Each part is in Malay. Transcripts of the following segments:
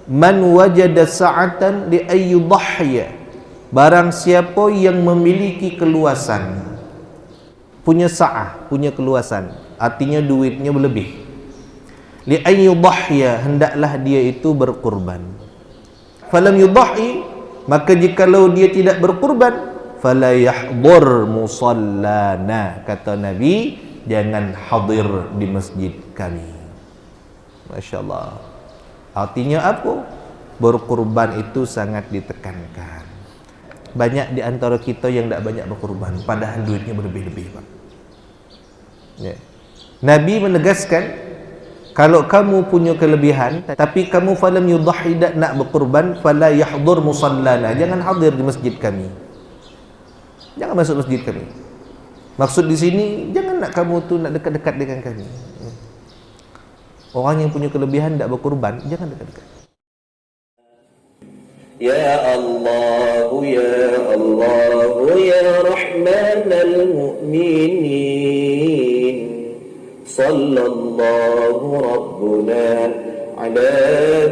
man wajada sa'atan li ayyudhahya, barang siapa yang memiliki keluasan, punya sa'ah, punya keluasan, artinya duitnya berlebih, li ayyudhahya, hendaklah dia itu berkurban. Falam yudhahi, maka jikalau dia tidak berkurban, fala yahdur musallana, kata Nabi, jangan hadir di masjid kami. Masya Allah. Artinya apa? Berkurban itu sangat ditekankan. Banyak di antara kita yang tak banyak berkurban, padahal duitnya berlebih-lebih, Pak. Ya. Nabi menegaskan, kalau kamu punya kelebihan tapi kamu falam yudhahi, tak nak berkurban, fala yahdur musallana, jangan hadir di masjid kami, jangan masuk masjid kami. Maksud di sini, jangan nak kamu tu nak dekat-dekat dengan kami. Orang yang punya kelebihan tak berkurban, jangan dekat-dekat. Ya Allah, Ya Allah, Ya Rahman al-Mu'minin, Sallallahu Rabbuna ala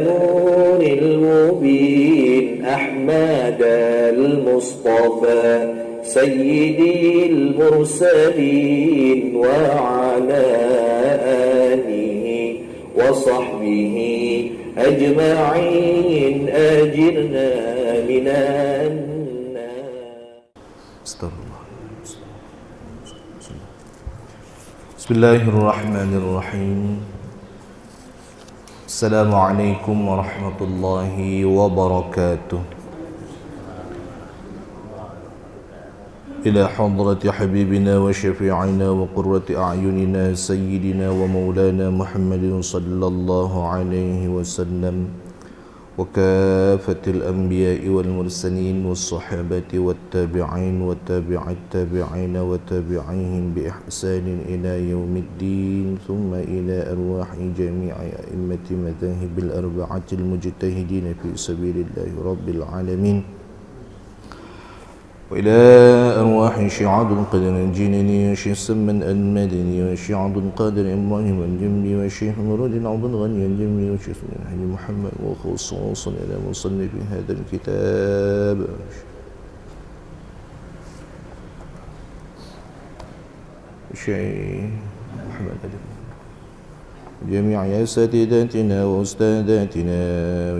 nuril mubin, Ahmad al-Mustafa Sayyidil Mursalin, wa ala alihi wa sahbihi ajma'in, ajirna minan nar. Astagfirullah. Bismillahirrahmanirrahim. Assalamualaikum warahmatullahi wabarakatuh. إلى حضرة حبيبنا وشفيعنا وقرة أعيننا سيدنا ومولانا محمد صلى الله عليه وسلم وكافة الأنبياء والمرسلين والصحابة والتابعين وتابع التابعين وتابعيهم بإحسان إلى يوم الدين، ثم إلى أرواح جميع أئمة مذاهب الأربعة المجتهدين في سبيل الله رب العالمين، وإلى أرواح شيخ عبد القادر الجيلاني وشيخ سلمان المدني وشيخ عبد القادر إبراهيم الجنبي وشيخ مراد عبد الغني الجنبي وشيخ الحاج محمد، وخصوصا إلى مصنف هذا الكتاب الشيخ محمد علي، جميع أساتذتنا وأستاذاتنا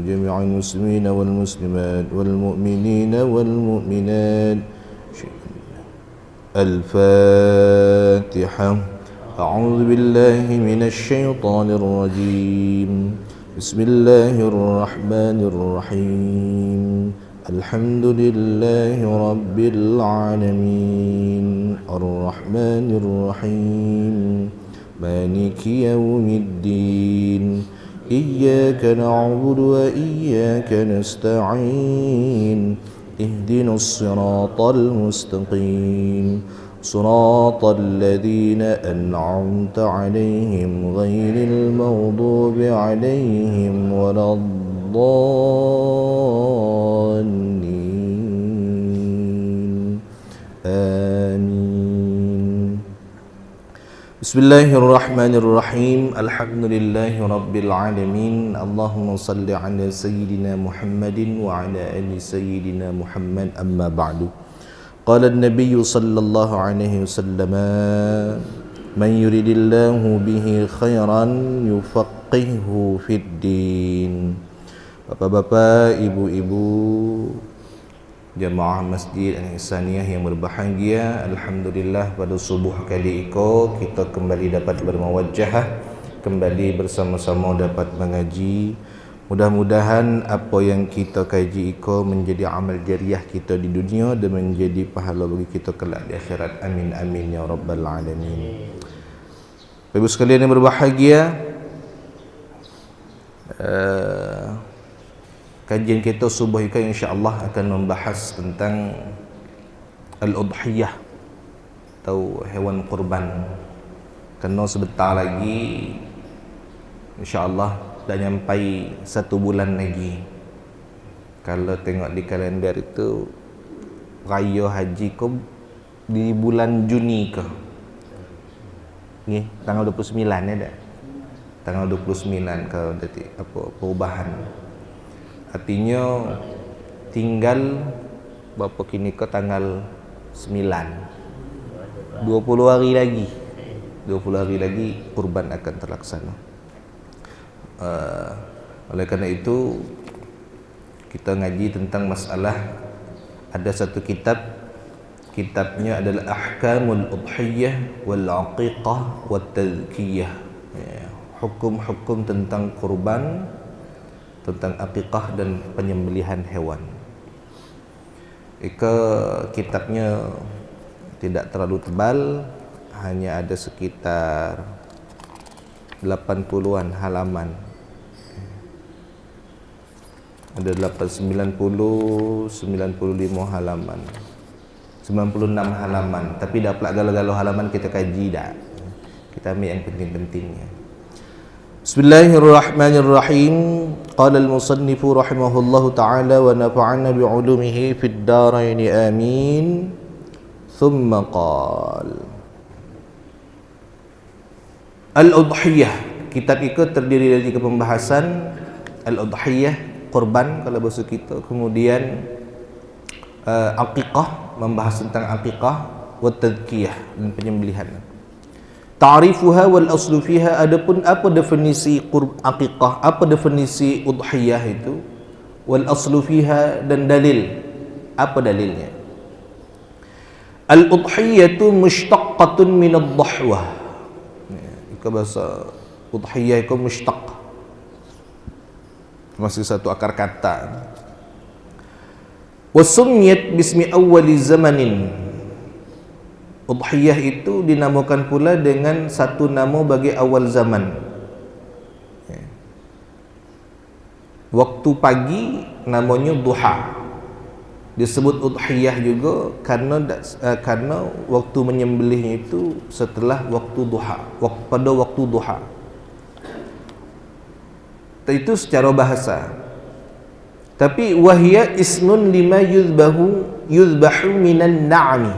وجميع المسلمين والمسلمات والمؤمنين والمؤمنات. الفاتحة. أعوذ بالله من الشيطان الرجيم. بسم الله الرحمن الرحيم. الحمد لله رب العالمين الرحمن الرحيم مالك يوم الدين إياك نعبد وإياك نستعين اهدنا الصراط المستقيم صراط الذين أنعمت عليهم غير المغضوب عليهم ولا الضالين آمين. Bismillahirrahmanirrahim. Alhamdulillahi rabbil alamin. Allahumma salli ala sayyidina Muhammadin wa ala ali sayyidina Muhammad, amma ba'du. Qala an-nabiy sallallahu alaihi wasallam, man yuridillahu bihi khairan yufaqqihhu fid din. Bapak-bapak, ibu-ibu, jamaah Masjid Al-Ihsaniyah yang berbahagia, alhamdulillah pada subuh kali ini kita kembali dapat bermawajjah, kembali bersama-sama dapat mengaji. Mudah-mudahan apa yang kita kaji ini menjadi amal jariah kita di dunia dan menjadi pahala bagi kita kelak di akhirat. Amin amin ya rabbal alamin. Ibu sekalian yang berbahagia, kajian kita subuh ini insya-Allah akan membahas tentang al-udhiyah atau hewan kurban. Kerana sebentar lagi insya-Allah dah nyampai 1 bulan lagi. Kalau tengok di kalender itu raya haji ke di bulan Juni ke? Ni tanggal 29 ya dah. Tanggal 29 kalau ada apa perubahan. Artinya tinggal berapa kini ke tanggal 9, 20 hari lagi. 20 hari lagi kurban akan terlaksana. Oleh kerana itu kita ngaji tentang masalah, ada satu kitabnya adalah Ahkamul Udhiyah wal Aqiqah wat Tazkiyah, hukum-hukum tentang kurban, tentang aqiqah dan penyembelihan hewan. Kitabnya tidak terlalu tebal, hanya ada sekitar 80-an halaman. Ada 90, 95 halaman, 96 halaman. Tapi dah pula galau-galau halaman kita kaji dah. Kita ambil yang penting-pentingnya. Bismillahirrahmanirrahim. Qala al-musannifu rahimahullahu ta'ala wa nafa'ana bi'ulumihi fid darain amin. Thumma qala Al-Udhiyah. Kitab itu terdiri dari pembahasan Al-Udhiyah, kurban kalau bahasa kita. Kemudian Aqiqah, membahas tentang Aqiqah, wa Tazkiyah, dan penyembelihan. Ta'rifuha wal aslu fiha, adapun apa definisi Aqiqah, apa definisi Udhiyah itu, wal aslu fiha, dan dalil, apa dalilnya. Al-Udhiyatu mushtaqqatun min ad-dhahwah. Itu bahasa Udhiyah itu mushtaq, masih satu akar kata. Wasumiyat bismi awwali zamanin. Udhiyah itu dinamakan pula dengan satu nama bagi awal zaman. Waktu pagi namanya duha. Disebut udhiyah juga karena waktu menyembelihnya itu setelah waktu duha, pada waktu duha. Itu secara bahasa. Tapi wahya ismun lima yuzbahu minan na'ami.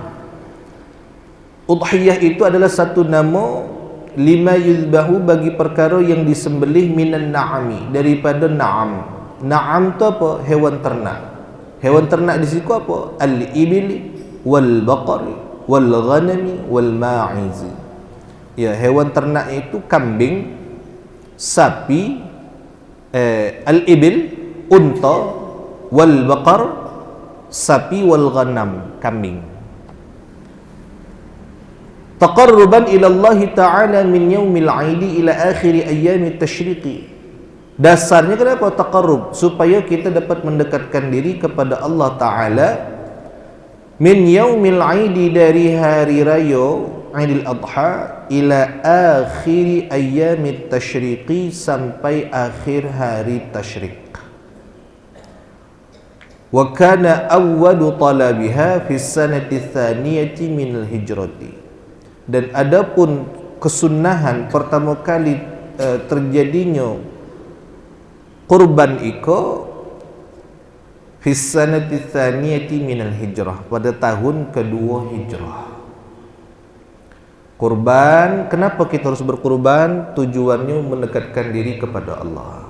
Udhiyah itu adalah satu nama lima yuzbahu bagi perkara yang disembelih minan na'ami, daripada na'am. Na'am itu apa? Hewan ternak. Hewan ternak di situ apa? Al-ibil wal baqari wal ghanami wal ma'iz. Ya, hewan ternak itu kambing, sapi, al-ibil unta, wal baqar sapi, wal ghanam kambing. Taqarruban ila Allah Ta'ala min yaumil 'aidi ila akhir ayyamit tashriqi. Dasarnya kenapa taqarrub? Supaya kita dapat mendekatkan diri kepada Allah Ta'ala min yaumil 'aidi, dari hari raya Aidil Adha, ila akhir ayyamit tashriqi, sampai akhir hari tasyrik. Wa kana awwalu talabiha fi sanati tsaniyati min al-hijrati. Dan adapun kesunahan pertama kali terjadinya kurban iko fi sanati tsaniyati min al-hijrah, pada tahun kedua hijrah. Kurban, kenapa kita harus berkurban? Tujuannya mendekatkan diri kepada Allah.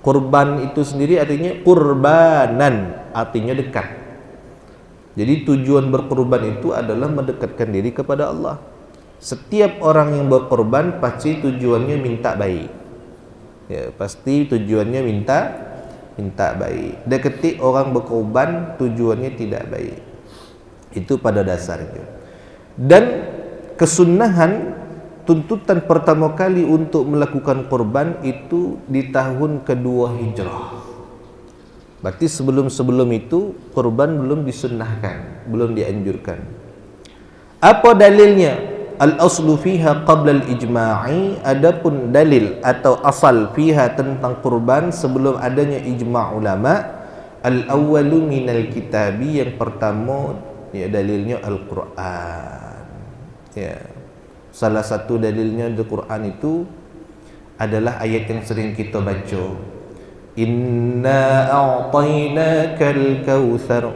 Kurban itu sendiri artinya kurbanan, artinya dekat. Jadi tujuan berkurban itu adalah mendekatkan diri kepada Allah. Setiap orang yang berkurban pasti tujuannya minta baik. Ya, pasti tujuannya minta baik. Dekati orang berkurban tujuannya tidak baik. Itu pada dasarnya. Dan kesunahan, tuntutan pertama kali untuk melakukan kurban itu di tahun kedua hijrah. Berarti sebelum itu kurban belum disunnahkan, belum dianjurkan. Apa dalilnya? Al-aslu fiha qabla al-ijma'i. Adapun dalil atau asal fiha tentang kurban sebelum adanya ijma' ulama, al-awwalu minal kitabi, yang pertama ya dalilnya Al-Quran. Ya, salah satu dalilnya di Quran itu adalah ayat yang sering kita baca, inna a'tainakal kautsar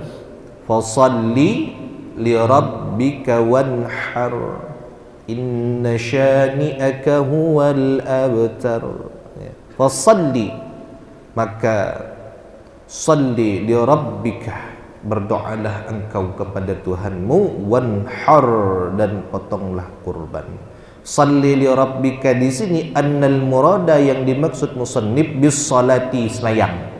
fasalli li rabbika wanhar inna syani'aka huwal abtar. Fasalli, maka salli li rabbika, berdoalah engkau kepada Tuhanmu, wanhar, dan potonglah kurban. Salli li rabbika di sini annal murada, yang dimaksud musannif bis salati, sembahyang.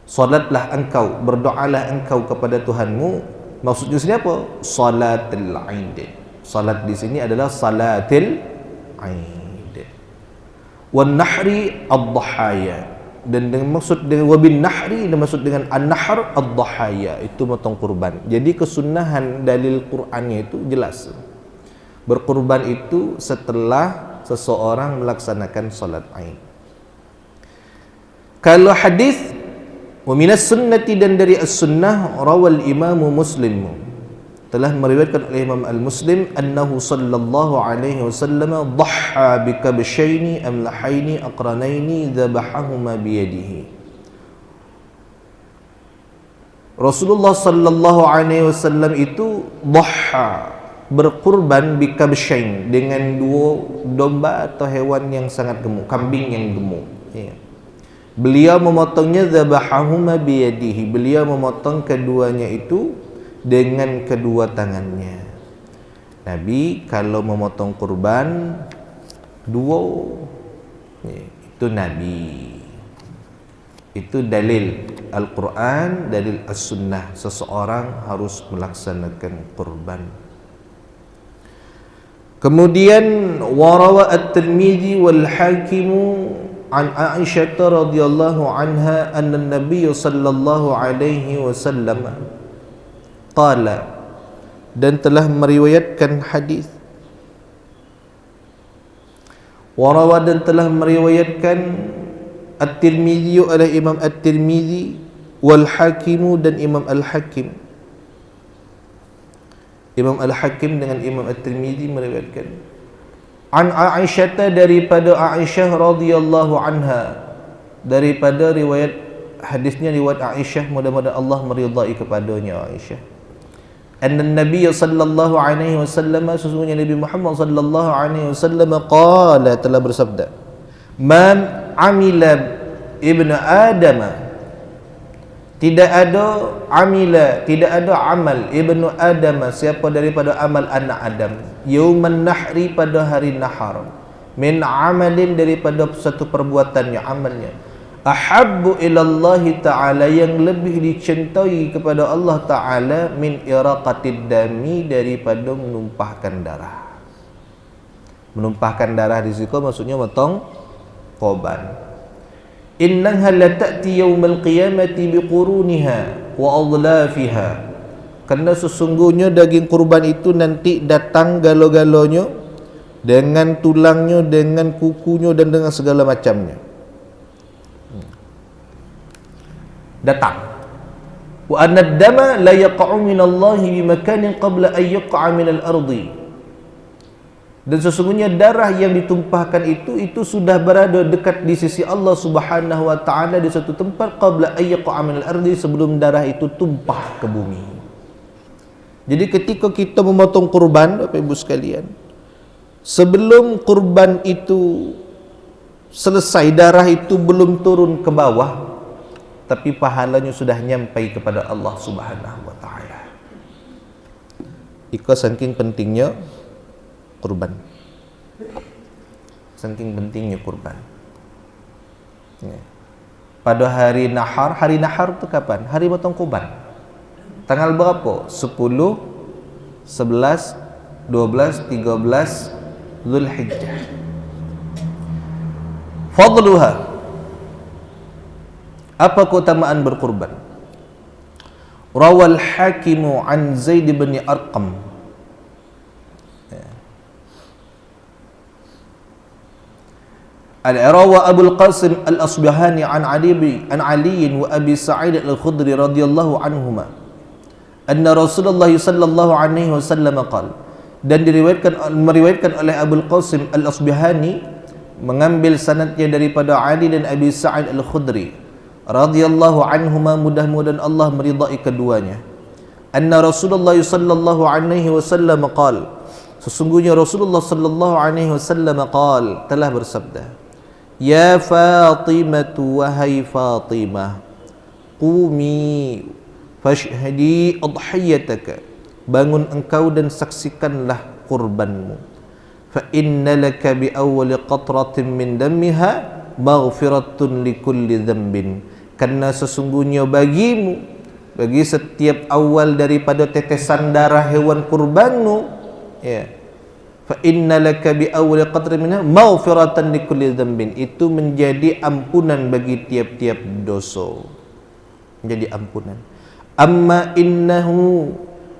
Salatlah engkau, berdoalah engkau kepada Tuhanmu. Maksudnya sini apa? Salatul Aid. Salat di sini adalah salatul Aid. Wan nahri ad-dhahaya, dan dengan maksud dengan wabin nahri, dan maksud dengan an-nahr ad-dhahaya, itu motong kurban. Jadi kesunahan dalil Qur'annya itu jelas. Berkurban itu setelah seseorang melaksanakan salat Aid. Kalau hadis wa minas sunnati, dan dari as-sunnah, rawal Imam Muslim, telah meriwayatkan oleh Imam Al-Muslim, annahu sallallahu alaihi wasallam dhahha bi kabshaini amlahaini aqranaini dhabahahuma bi yadihi. Rasulullah sallallahu alaihi wasallam itu dhahha, berkurban, bi kabshain, dengan dua domba atau hewan yang sangat gemuk, kambing yang gemuk, ya. Beliau memotongnya dzabahahuma biyadihi, beliau memotong keduanya itu dengan kedua tangannya. Nabi kalau memotong kurban dua, itu Nabi. Itu dalil Al-Quran, dalil As-Sunnah, seseorang harus melaksanakan kurban. Kemudian warawa at-Tirmidzi wal Hakimu an Aisyah radhiyallahu anha anna an-nabiy sallallahu alaihi wasallam qala, dan telah meriwayatkan hadis warawa, dan telah meriwayatkan at-Tirmidzi oleh Imam at-Tirmidzi, wal Hakimu, dan Imam Al-Hakim. Imam Al-Hakim dengan Imam at-Tirmidzi meriwayatkan an Aisyah, daripada Aisyah radhiyallahu anha, daripada riwayat hadisnya riwayat Aisyah, mudah-mudahan Allah meridai kepadanya Aisyah. Anna Nabi sallallahu alaihi wasallam, sesungguhnya Nabi Muhammad sallallahu alaihi wasallam qala, telah bersabda, man amila ibnu Adam, tidak ada amila, tidak ada amal ibnu Adam, siapa daripada amal anak Adam, yauman nahri, pada hari nahar, min amalin, daripada satu perbuatannya, amalnya, ahabbu ilallahi ta'ala, yang lebih dicintai kepada Allah ta'ala, min iraqatid dami, daripada menumpahkan darah. Menumpahkan darah di situ maksudnya motong korban. Innaha la ta'ti yaumal qiyamati biquruniha wa adlafiha, kerana sesungguhnya daging kurban itu nanti datang galo-galonya, dengan tulangnya, dengan kukunya, dan dengan segala macamnya. Datang. Wa anna ad-dama la yaqa'u min Allah bi makanin qabla an yaqa'a min al-ardi, dan sesungguhnya darah yang ditumpahkan itu sudah berada dekat di sisi Allah Subhanahu wa taala di satu tempat, qabla an yaqa'a min al-ardi, sebelum darah itu tumpah ke bumi. Jadi ketika kita memotong kurban, Bapak Ibu sekalian, sebelum kurban itu selesai, darah itu belum turun ke bawah, tapi pahalanya sudah nyampai kepada Allah Subhanahu wa taala. Ika saking pentingnya kurban, saking pentingnya kurban. Pada hari nahar itu kapan? Hari potong kurban. Tanggal berapa? 10, 11, 12, 13 Zulhijjah. Fadluha, apa keutamaan berkurban? Rawal Hakimu an Zaid bin Arqam, Al-Rawa Abu Al-Qasim Al-Asbahani an Ali wa Abi Sa'id Al-Khudri radhiyallahu anhuma, anna Rasulullah sallallahu alaihi wasallam qala, dan meriwayatkan oleh Abu Al-Qasim Al-Asbahani, mengambil sanadnya daripada Ali dan Abi Sa'id Al-Khudri radhiyallahu anhuma, mudah-mudahan Allah meridai keduanya, anna Rasulullah sallallahu alaihi wasallam qala, sesungguhnya Rasulullah sallallahu alaihi wasallam qala, telah bersabda, ya Fatimah, wahai Fatimah, qumi fashhadi adhiyataka, bangun engkau dan saksikanlah kurbanmu. Fa inna laka bi awwali qatratin min dammiha maghfiratun likulli dhanbin, karena sesungguhnya bagimu, bagi setiap awal daripada tetesan darah hewan kurbanmu, ya, fa inna laka bi awwali qatratin minha maghfiratan likulli dhanbin, itu menjadi ampunan bagi tiap-tiap dosa, menjadi ampunan. Amma innahu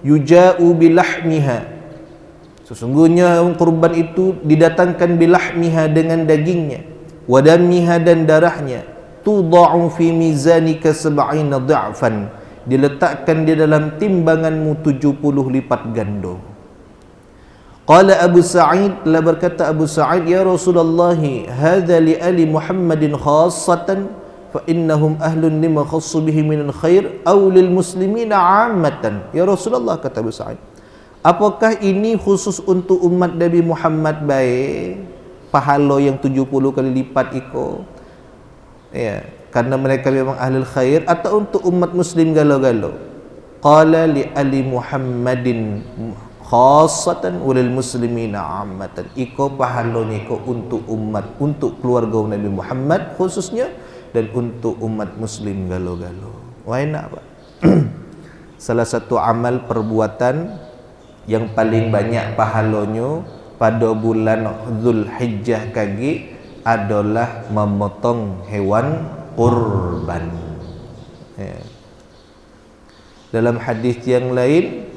yuja'u bilahmiha, sesungguhnya kurban itu didatangkan bilahmiha, dengan dagingnya, wadamiha, dan darahnya, tudha'u fi mizanika sab'ina dha'fan, diletakkan di dalam timbanganmu 70 lipat ganda. Qala Abu Sa'id, telah berkata Abu Sa'id, ya Rasulullah, hadza li ali Muhammadin khassatan fa innahum ahlun lima khassu bihi minal khair aw lil muslimina 'ammatan. Ya Rasulullah, kata Abu Sa'id, apakah ini khusus untuk umat Nabi Muhammad baik, pahala yang 70 kali lipat itu, ya, karena mereka memang ahli khair, atau untuk umat muslim galau-galau? Qala li ali Muhammadin khassatan walil muslimina 'ammatan, iko pahalanya iko untuk umat, untuk keluarga Nabi Muhammad khususnya, dan untuk umat muslim galau-galau. Wah, enak Pak. Salah satu amal perbuatan yang paling banyak pahalanya pada bulan Zulhijjah kagi adalah memotong hewan kurban, ya. Dalam hadis yang lain,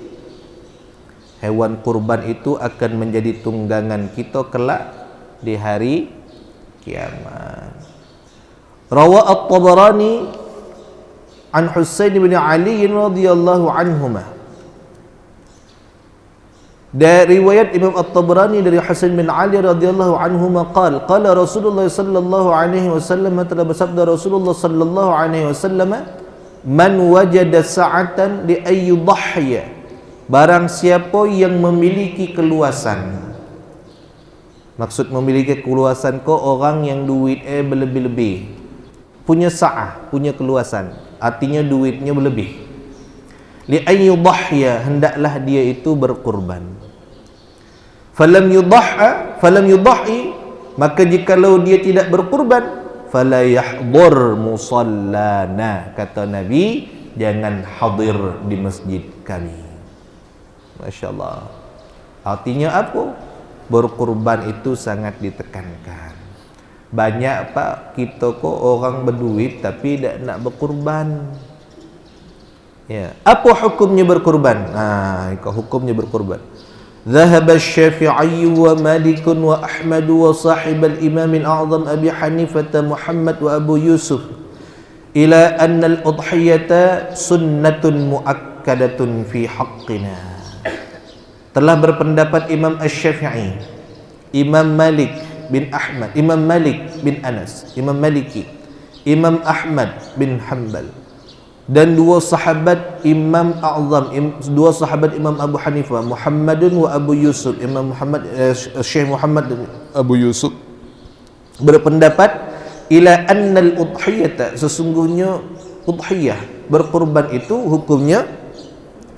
hewan kurban itu akan menjadi tunggangan kita kelak di hari kiamat. Rawa At-Tabarani an Husain bin Ali radhiyallahu anhuma, dari riwayat Imam At-Tabarani dari Husain bin Ali radhiyallahu anhuma qala qala Rasulullah sallallahu alaihi wasallam, telah bersabda Rasulullah sallallahu alaihi wasallam, man wajada sa'atan li ay yudhhiya, barang siapa yang memiliki keluasan. Maksud memiliki keluasan ko orang yang duit berlebih-lebih, punya sa'ah, punya keluasan, artinya duitnya berlebih. Li ay yudhhiya, hendaklah dia itu berkurban. Falam yudhhi, maka jikalau dia tidak berkurban, fala yahdur musallana, kata Nabi, jangan hadir di masjid kami. Masya Allah. Artinya apa? Berkurban itu sangat ditekankan. Banyak Pak, kita kok orang berduit tapi tidak nak berkurban, ya. Apa hukumnya berkurban? Hukumnya berkurban. Dhahaba Syafi'i wa Malik wa Ahmad wa sahib al-Imam al-A'zam Abi Hanifah Muhammad wa Abu Yusuf ila anna al-udhiyata sunnatun muakkadatun fi haqqina. Telah berpendapat Imam Asy-Syafi'i, Imam Malik bin Ahmad, Imam Malik bin Anas, Imam Maliki, Imam Ahmad bin Hanbal, dan dua sahabat Imam A'zam, dua sahabat Imam Abu Hanifah, Muhammadun wa Abu Yusuf, Imam Muhammad, Syekh Muhammad dan Abu Yusuf, berpendapat ila annal udhiyata, sesungguhnya udhiyah, berkurban itu hukumnya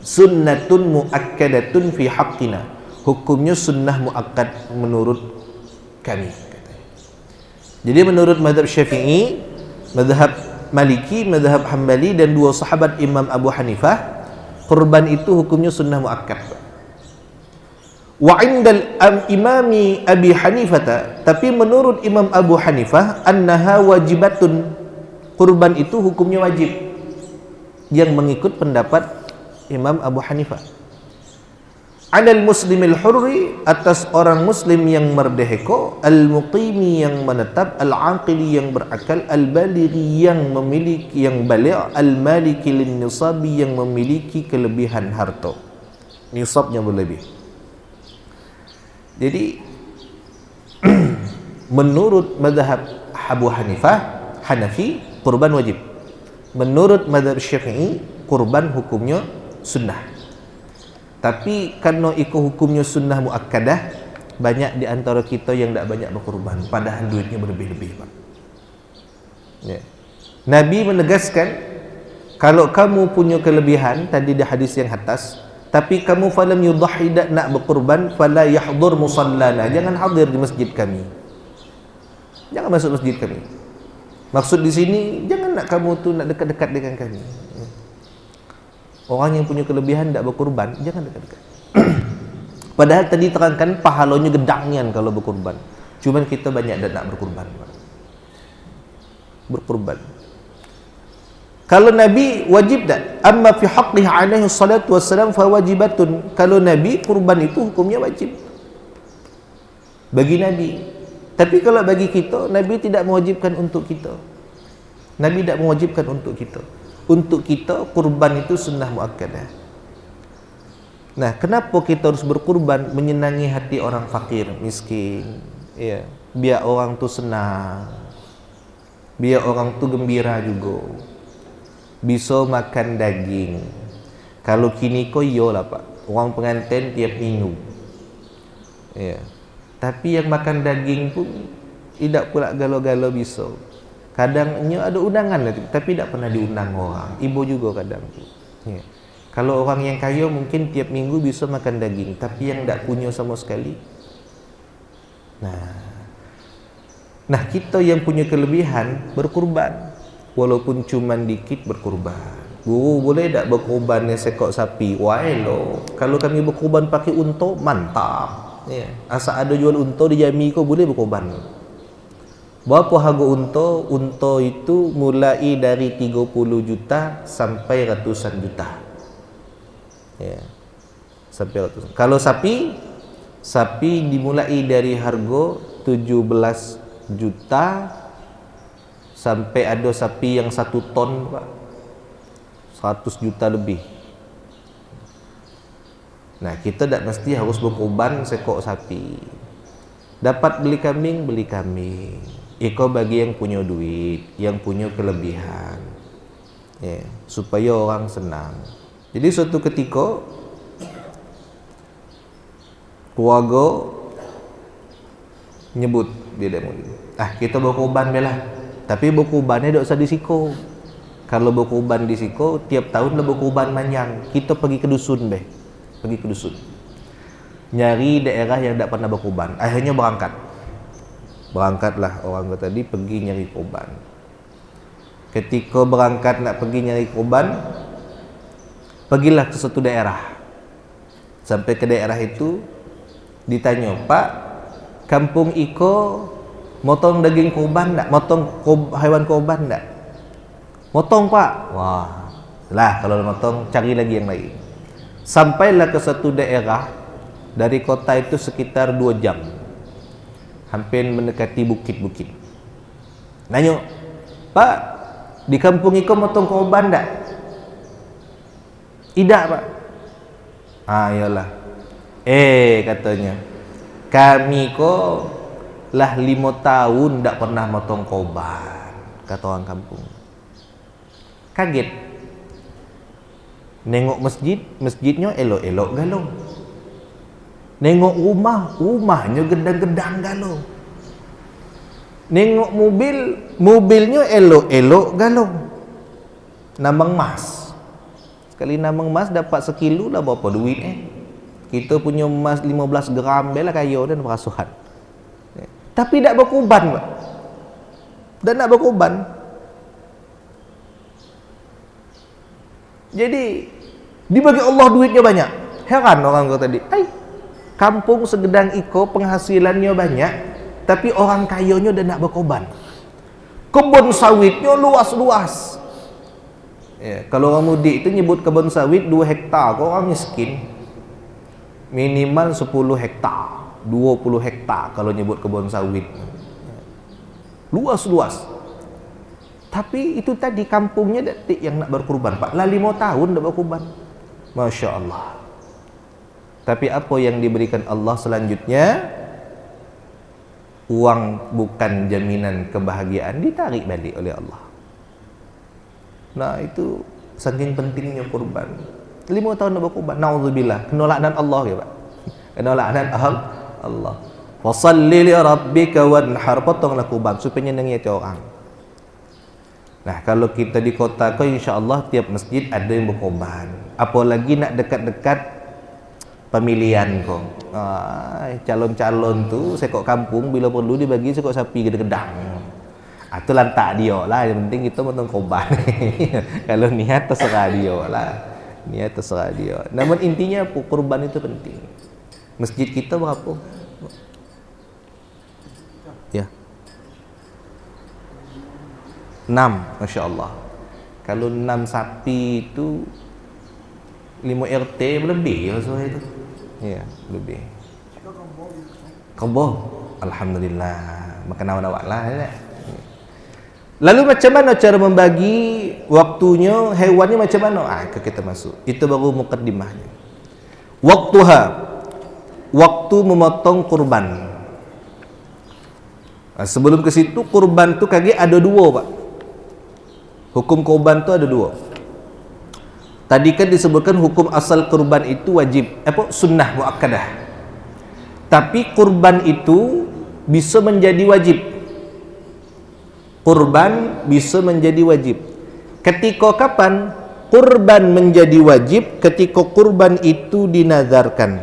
sunnatun muakkadatun fi haqqina, hukumnya sunnah muakkad menurut kami. Jadi menurut mazhab Syafi'i, mazhab Maliki, mazhab Hambali, dan dua sahabat Imam Abu Hanifah, kurban itu hukumnya sunnah muakkad. Wa indal imami Abi Hanifah, tapi menurut Imam Abu Hanifah, annaha wajibatun, kurban itu hukumnya wajib, yang mengikut pendapat Imam Abu Hanifah. Alal muslimil hurri, atas orang muslim yang merdeka, al-muqimi yang menetap, al-aqili yang berakal, al-balighi yang memiliki, yang baligh, al-maliki lin-nisabi yang memiliki kelebihan harta, nisabnya berlebih. Jadi menurut mazhab Abu Hanifah Hanafi, kurban wajib. Menurut mazhab Syafi'i, kurban hukumnya sunnah. Tapi karena ikut hukumnya sunnah muakkadah, banyak di antara kita yang tidak banyak berkurban, padahal duitnya berlebih-lebih, Pak. Ya. Nabi menegaskan Kalau kamu punya kelebihan tadi di hadis yang atas, tapi kamu falam yudhi, tak nak berkurban, fala yahdur musallana, jangan hadir di masjid kami, jangan masuk masjid kami. Maksud di sini jangan nak kamu tu nak dekat-dekat dengan kami. Orang yang punya kelebihan tak berkurban, jangan dekat-dekat. Padahal tadi terangkan pahalanya gedangian kalau berkurban. Cuman kita banyak tak nak berkurban. Berkurban. Kalau Nabi wajib tak? Amma fi haqqihi alaihi salatu wassalam fa wajibatun. Kalau Nabi, kurban itu hukumnya wajib bagi Nabi. Tapi kalau bagi kita, Nabi tidak mewajibkan untuk kita. Nabi tidak mewajibkan untuk kita. Untuk kita, kurban itu sunnah muakkadah. Nah, kenapa kita harus berkurban? Menyenangi hati orang fakir, miskin. Ya, biar orang tu senang, biar orang tu gembira juga, bisa makan daging. Kalau kini ko iyalah Pak, orang pengantin tiap minggu. Ya. Tapi yang makan daging pun tidak pula galo-galo bisa. Kadangnya ada undangan tapi tidak pernah diundang orang. Ibu juga kadang tu. Ya. Kalau orang yang kaya mungkin tiap minggu bisa makan daging, tapi yang tak punya sama sekali. Nah, kita yang punya kelebihan berkurban, walaupun cuma dikit berkurban. Guru boleh tak berkurban sekok sapi? Wah elok. Kalau kami berkurban pakai unta, mantap. Ya. Asal ada jual unta di Jambi kau boleh berkorban. Berapa harga unta? Unta itu mulai dari 30 juta sampai ratusan juta. Ya. Sampai ratusan. Kalau sapi dimulai dari harga 17 juta sampai ada sapi yang 1 ton Pak, 100 juta lebih. Nah, kita tak mesti harus berkorban sekok sapi. Dapat beli kambing, beli kambing. Iko bagi yang punya duit, yang punya kelebihan. Ya, supaya orang senang. Jadi suatu ketika keluarga nyebut dia demo. Kita berkorban belah. Tapi berkorbannya tak usah di siko. Kalau berkorban di siko, tiap tahun lah berkorban manyang. Kita pergi ke dusun beh. Pergi ke dusun, nyari daerah yang tak pernah berkorban. Akhirnya berangkatlah orang tadi pergi nyari korban. Ketika berangkat nak pergi nyari korban, pergilah ke suatu daerah. Sampai ke daerah itu ditanya, Pak, kampung Iko motong daging korban tak? Motong haiwan korban tak? Motong Pak. Wah, lah kalau motong cari lagi yang lain. Sampailah ke satu daerah, dari kota itu sekitar 2 jam, hampir mendekati bukit-bukit. Nanya, Pak, di kampung Iko motong korban tak? Tidak Pak. Iyalah. Katanya, kami ko lah 5 tahun tak pernah motong korban, kata orang kampung. Kaget. Nengok masjidnya elok-elok galau. Nengok rumahnya gedang-gedang galau. Nengok mobilnya elok-elok galau. Nambang emas. Sekali nambang emas dapat sekilo lah berapa duit Kita punya emas 15 gram belah kaya dan perasuhan. Tapi tak berkorban Pak. Dan nak berkorban. Jadi dibagi Allah duitnya banyak. Heran orang kata tadi, kampung segedang Iko penghasilannya banyak, tapi orang kayanya dah nak berkorban. Kebun sawitnya luas-luas. Ya, kalau orang mudik itu nyebut kebun sawit 2 hektar, kalau orang miskin minimal 10 hektar, 20 hektar kalau nyebut kebun sawit. Luas-luas. Tapi itu tadi kampungnya detik yang nak berkurban Pak. Lah 5 tahun dah berkurban. Masya Allah. Tapi apa yang diberikan Allah selanjutnya? Uang bukan jaminan kebahagiaan, ditarik balik oleh Allah. Nah itu saking pentingnya kurban. 5 tahun dah berkurban. Na'udzubillah. Kena laknat Allah ya Pak. Kena laknat Allah. Wasalli li rabbika wanhar. Potonglah kurban supaya nyenangi hati orang. Nah, kalau kita di kota kau, insya-Allah tiap masjid ada yang berkorban. Apalagi nak dekat-dekat pemilihan kau. Calon-calon tu sekok kampung bila perlu dibagi sekok sapi gedang-gedang. Itu lantak dia lah. Yang penting kita potong korban. Kalau niat terserah dia lah. Niat terserah dia. Namun intinya kurban itu penting. Masjid kita berapa? Ya. 6, Masya Allah. Kalau 6 sapi itu 5 RT lebih maksudnya itu. Ya, lebih. Kebo. Alhamdulillah. Makan awak-awak lah ya. Lalu macam mana cara membagi waktunya, hewannya macam mana? Kita masuk. Itu baru mukaddimahnya. Waktuha. Waktu memotong kurban. Sebelum ke situ, kurban tu kaki ada 2, Pak. Hukum kurban tu ada 2. Tadi kan disebutkan hukum asal kurban itu wajib, sunnah muakkadah. Tapi kurban itu bisa menjadi wajib. Kurban bisa menjadi wajib. Ketika kapan kurban menjadi wajib? Ketika kurban itu dinazarkan.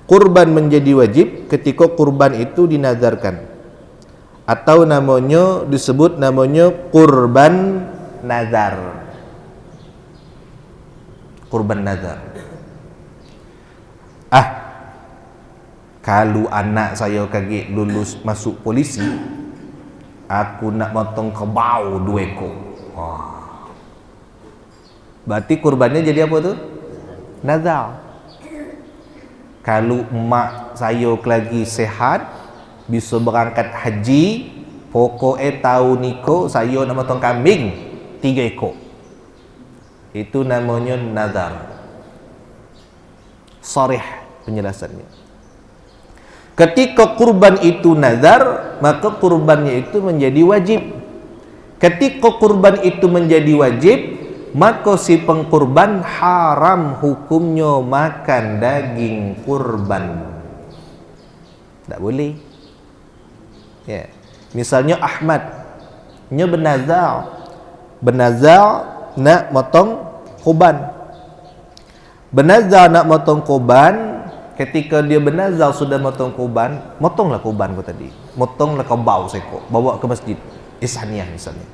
Kurban menjadi wajib ketika kurban itu dinazarkan. Atau namanya disebut namanya kurban nazar. Kurban nazar. Kalau anak saya kaget lulus masuk polisi, aku nak potong kebau 2 ekor. Berarti kurbannya jadi apa tu? Nazar. Kalau emak saya lagi sehat, bisa berangkat haji, pokoknya tahun niko saya nak potong kambing 3 ekor. Itu namanya nazar. Sharih penjelasannya. Ketika kurban itu nazar, maka kurbannya itu menjadi wajib. Ketika kurban itu menjadi wajib, maka si pengkurban haram hukumnya makan daging kurban. Tak boleh. Ya. Misalnya Ahmad nya bernazar nak motong kurban. Bernazar nak motong kurban. Ketika dia bernazar sudah motong kurban, motonglah kurban kau tadi. Motonglah kau bau sekok, bawa ke masjid Ihsaniyah misalnya.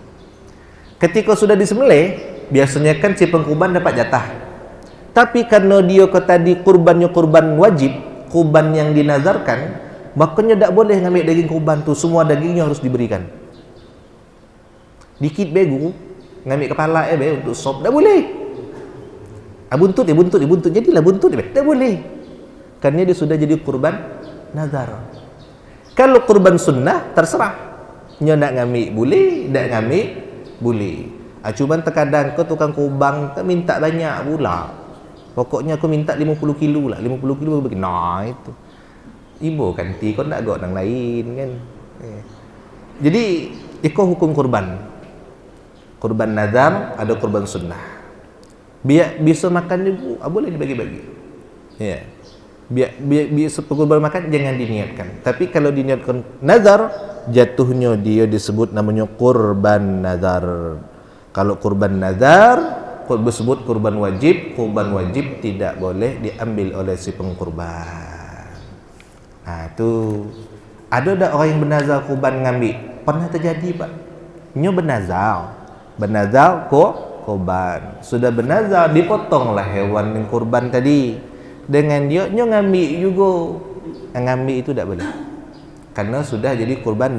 Ketika sudah disembelih, biasanya kan si pengkurban dapat jatah. Tapi karena dia kau tadi kurbannya kurban wajib, kurban yang dinazarkan, makanya tak boleh ngambil daging kurban tu, semua dagingnya harus diberikan. Dikit begu, ngambil kepala untuk sop, tak boleh. Buntut. Jadilah buntut tak boleh. Karena dia sudah jadi kurban nazar. Kalau kurban sunnah terserah. Nya nak ngambil boleh, tak ngambil boleh. Cuman terkadang kau tukang kubang tak minta banyak pula. Pokoknya aku minta 50 kilo lah, 50 kilo bagi. Nah itu. Ibu ganti kau nak gak orang lain kan. Jadi ikut hukum kurban. Kurban nazar ada kurban sunnah. Biar bisa makan juga boleh dibagi-bagi. Ya. Biar kurban makan jangan diniatkan. Tapi kalau diniatkan nazar, jatuhnya dia disebut namanya kurban nazar. Kalau kurban nazar disebut kurban wajib tidak boleh diambil oleh si pengkurban. Itu ada tak orang yang bernazar kurban ngambil? Pernah terjadi, Pak. Nyo bernazar kurban. Sudah bernazar dipotonglah hewan yang kurban tadi. Dengan dia ngambil juga. Ngambil itu tak boleh. Karena sudah jadi kurban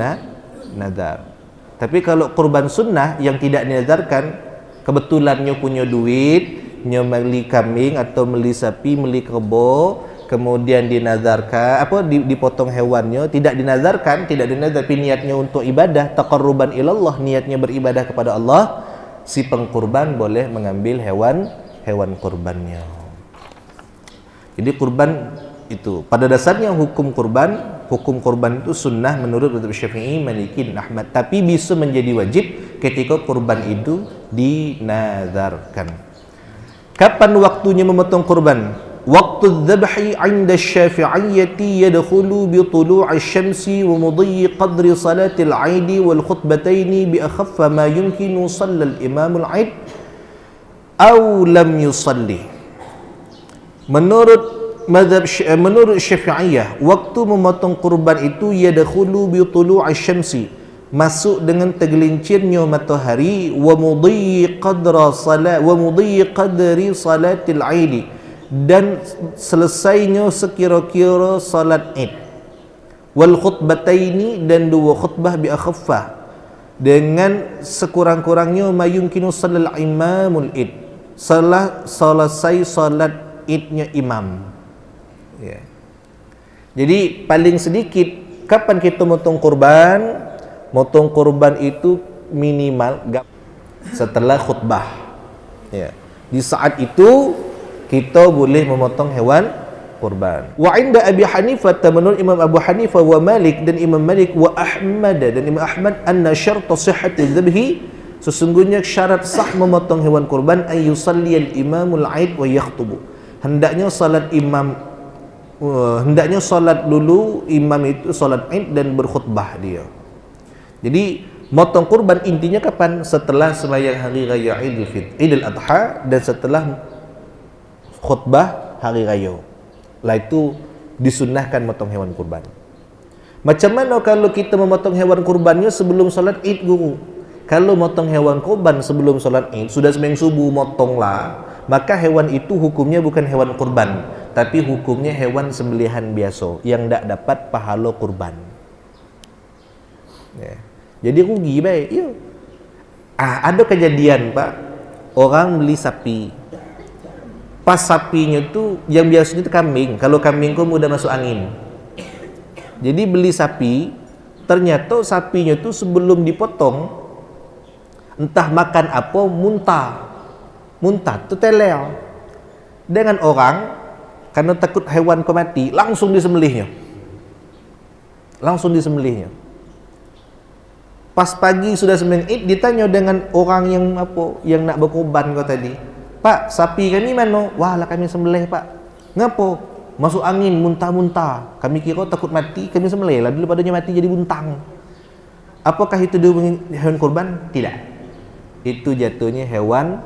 nazar. Tapi kalau kurban sunnah yang tidak dinazarkan, kebetulannya punya duit, nya beli kambing atau beli sapi, beli kerbau, kemudian dinazarkan, dipotong hewannya, tidak dinazar, tapi niatnya untuk ibadah, taqarruban ilallah, niatnya beribadah kepada Allah, si pengkurban boleh mengambil hewan kurbannya. Jadi kurban itu pada dasarnya hukum kurban itu sunnah menurut mazhab Syafi'i, Maliki dan Ahmad, tapi bisa menjadi wajib ketika kurban itu dinazarkan. Kapan waktunya memotong kurban? وقت الذبح عند الشافعية يدخل بطلوع الشمس ومضي قدر صلاة العيد والخطبتين بأخف ما يمكن صلى الإمام العيد أو لم يصلي. Menurut Syafi'iyah, waktu memotong kurban itu yadkhulu bi tulu'i syamsi, masuk dengan tergelincirnya matahari, wa mudhi qadri salatil 'aid, dan selesainya sekira-kira salat Id, wal khutbataini, dan dua khutbah bi akhaffah, dengan sekurang-kurangnya mayumkinu salal imamul Id, selesai salat Idnya imam. Ya. Jadi paling sedikit kapan kita motong kurban? Motong kurban itu minimal setelah khutbah. Ya. Di saat itu kita boleh memotong hewan kurban. Wa inda Abi Hanifah, menurut Imam Abu Hanifah, wa Malik, dan Imam Malik, wa Ahmad, dan Imam Ahmad, anna syarta sihhati dzabhi, sesungguhnya syarat sah memotong hewan kurban, ay yusalliyal imamul 'aid wa yakhtubu, hendaknya salat dulu imam itu salat Id dan berkhutbah dia. Jadi motong kurban intinya kapan? Setelah sembahyang hari raya Idul Adha dan setelah khutbah hari raya. Lah itu disunnahkan motong hewan kurban. Macam mana kalau kita memotong hewan kurbannya sebelum salat Id, guru? Kalau motong hewan kurban sebelum salat Id, sudah sembahyang subuh motonglah, maka hewan itu hukumnya bukan hewan kurban, tapi hukumnya hewan sembelihan biasa yang tak dapat pahala kurban. Ya. Jadi rugi baik. Ya. Ada kejadian, Pak, orang beli sapi. Pas sapinya tu yang biasanya tu kambing. Kalau kambing kau mudah masuk angin. Jadi beli sapi, ternyata sapinya tu sebelum dipotong entah makan apa muntah tu telel. Dengan orang karena takut hewan kau mati, langsung disembelihnya. Pas pagi sudah sembahyang Id, ditanya dengan orang yang nak berkorban kau tadi, Pak, sapi kami mana? Wah lah kami sembelih, Pak. Ngapo? Masuk angin, muntah-muntah. Kami kira takut mati, kami sembelih lah. Dulu padanya mati jadi buntang. Apakah itu hewan kurban? Tidak. Itu jatuhnya hewan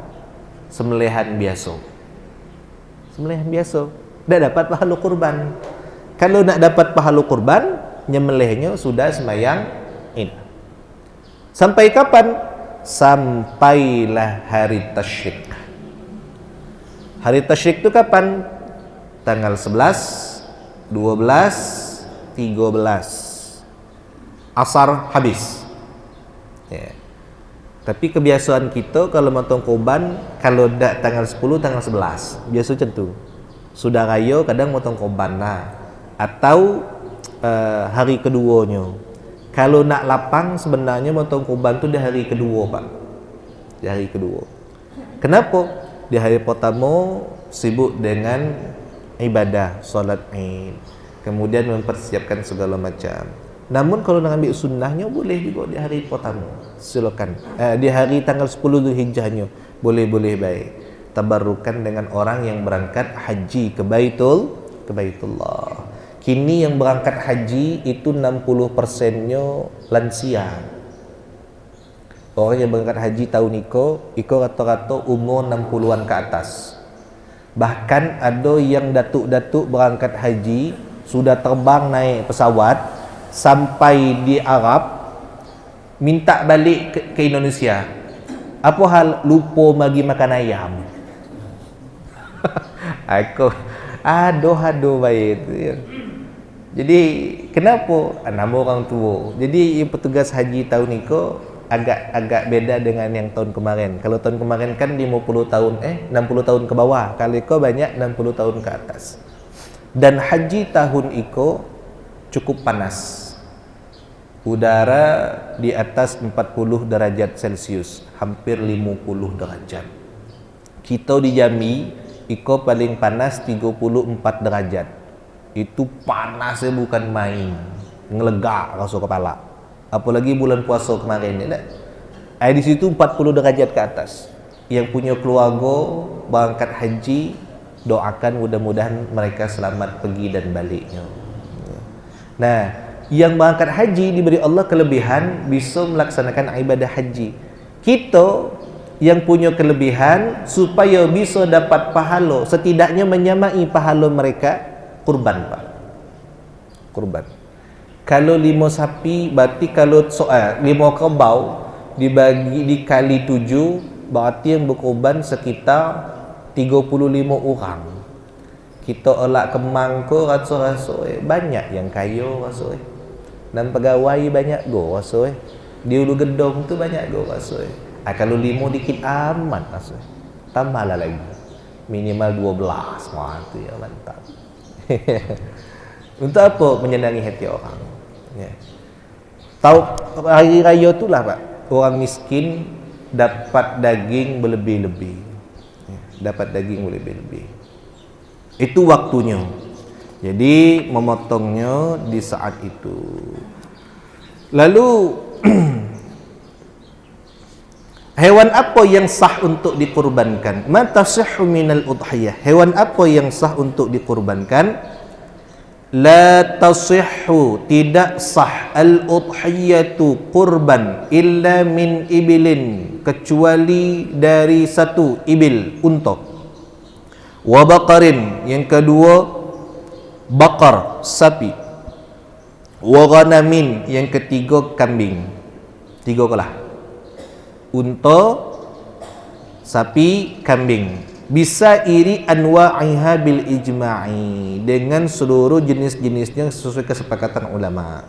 sembelihan biasa. Sembelihan biasa. Tak dapat pahala kurban. Kalau nak dapat pahala kurban, nyembelihnya sudah sembahyang Id. Sampai kapan? Sampailah hari tasyrik. Hari tasyrik itu kapan? Tanggal 11, 12, 13. Asar habis. Ya. Tapi kebiasaan kita kalau motong kurban, kalau dak tanggal 10, tanggal 11. Biasa macam tu. Sudah raya kadang motong kurban lah. Atau hari keduanya. Kalau nak lapang sebenarnya motong kurban tu di hari kedua, Pak. Di hari kedua. Kenapa? Di hari pertama sibuk dengan ibadah, solat Id. Kemudian mempersiapkan segala macam. Namun kalau nak ambil sunnahnya boleh juga di hari pertama. Silakan. Di hari tanggal 10 Dzulhijjahnya boleh-boleh baik. Tabarrukan dengan orang yang berangkat haji ke Baitullah. Kini yang berangkat haji itu 60%-nya lansia. Orang yang berangkat haji tahun iko rata-rata umur 60-an ke atas. Bahkan ada yang datuk-datuk berangkat haji sudah terbang naik pesawat sampai di Arab, minta balik ke Indonesia. Apa hal? Lupa bagi makan ayam. Aku aduh baik. Jadi kenapa? Nama orang tua. Jadi petugas haji tahun ni agak beda dengan yang tahun kemarin. Kalau tahun kemarin kan 60 tahun ke bawah. Kalau iko banyak 60 tahun ke atas. Dan haji tahun iko cukup panas. Udara di atas 40 derajat Celcius, hampir 50 derajat. Kita di Jambi iko paling panas 34 derajat. Itu panasnya bukan main, ngelegak rasa kepala. Apalagi bulan puasa kemarin ya. Di situ 40 derajat ke atas. Yang punya keluarga berangkat haji Doakan mudah-mudahan mereka selamat pergi dan baliknya. Nah, yang berangkat haji diberi Allah kelebihan bisa melaksanakan ibadah haji. Kita yang punya kelebihan supaya bisa dapat pahala, setidaknya menyamai pahala mereka, kurban Pak. Kurban. Kalau 5 sapi, berarti kalau 5 kerbau dikali 7, berarti yang berkorban sekitar 35 orang. Kita olak kemang ko rasa-rasa banyak yang kaya rasa dan pegawai banyak go rasa di Ulu Gedong tu banyak go rasa. Kalau 5 dikit aman rasa. Tambahlah lagi minimal 12. Wah tu ya mantap. Untuk apa? Menyenangi hati orang. Ya. Tahu hari raya itulah Pak, orang miskin dapat daging berlebih-lebih. Dapat daging berlebih-lebih. Itu waktunya. Jadi memotongnya di saat itu. Lalu hewan apa yang sah untuk dikurbankan? Ma tasihhu minal udhiyah. Hewan apa yang sah untuk dikurbankan? La tasihhu, tidak sah al-udhiyatu kurban illa min ibilin, kecuali dari satu ibil, unta. Wa baqarin, yang kedua bakar, sapi. Wa ghanamin, yang ketiga kambing. 3 kalah. Unta, sapi, kambing. Bisa iri anwa'iha bil ijma'i, dengan seluruh jenis-jenisnya sesuai kesepakatan ulama.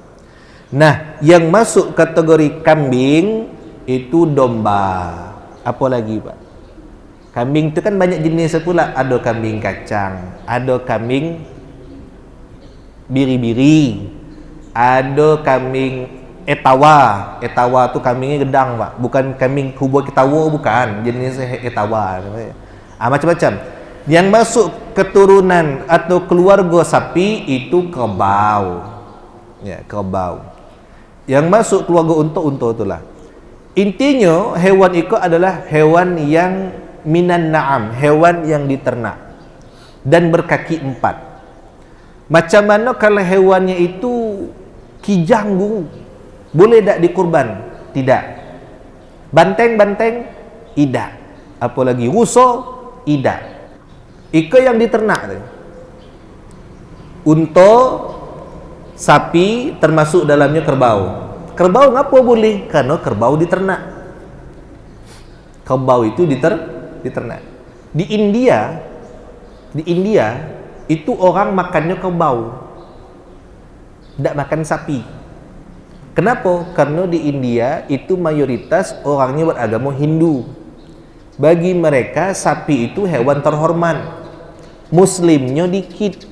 Nah, yang masuk kategori kambing itu domba. Apa lagi Pak? Kambing itu kan banyak jenis pula. Ada kambing kacang, ada kambing biri-biri, ada kambing etawa. Etawa tu kambingnya gedang Pak, bukan kambing kubur ketawa, bukan. Jenis etawa. Macam-macam. Yang masuk keturunan atau keluarga sapi itu kerbau. Ya, kerbau. Yang masuk keluarga unta itulah. Intinya hewan itu adalah hewan yang minan na'am, hewan yang diternak dan berkaki 4. Macam mana kalau hewannya itu kijanggu, boleh tak dikurban? Tidak. Banteng-banteng? Tidak. Apalagi rusa? Tidak. Ika yang diternak tu. Unta, sapi, termasuk dalamnya kerbau. Kerbau ngapa boleh? Karena kerbau diternak. Kerbau itu diternak. Di India itu orang makannya kerbau, tidak makan sapi. Kenapa? Karena di India itu mayoritas orangnya beragama Hindu. Bagi mereka sapi itu hewan terhormat. Muslimnya dikit.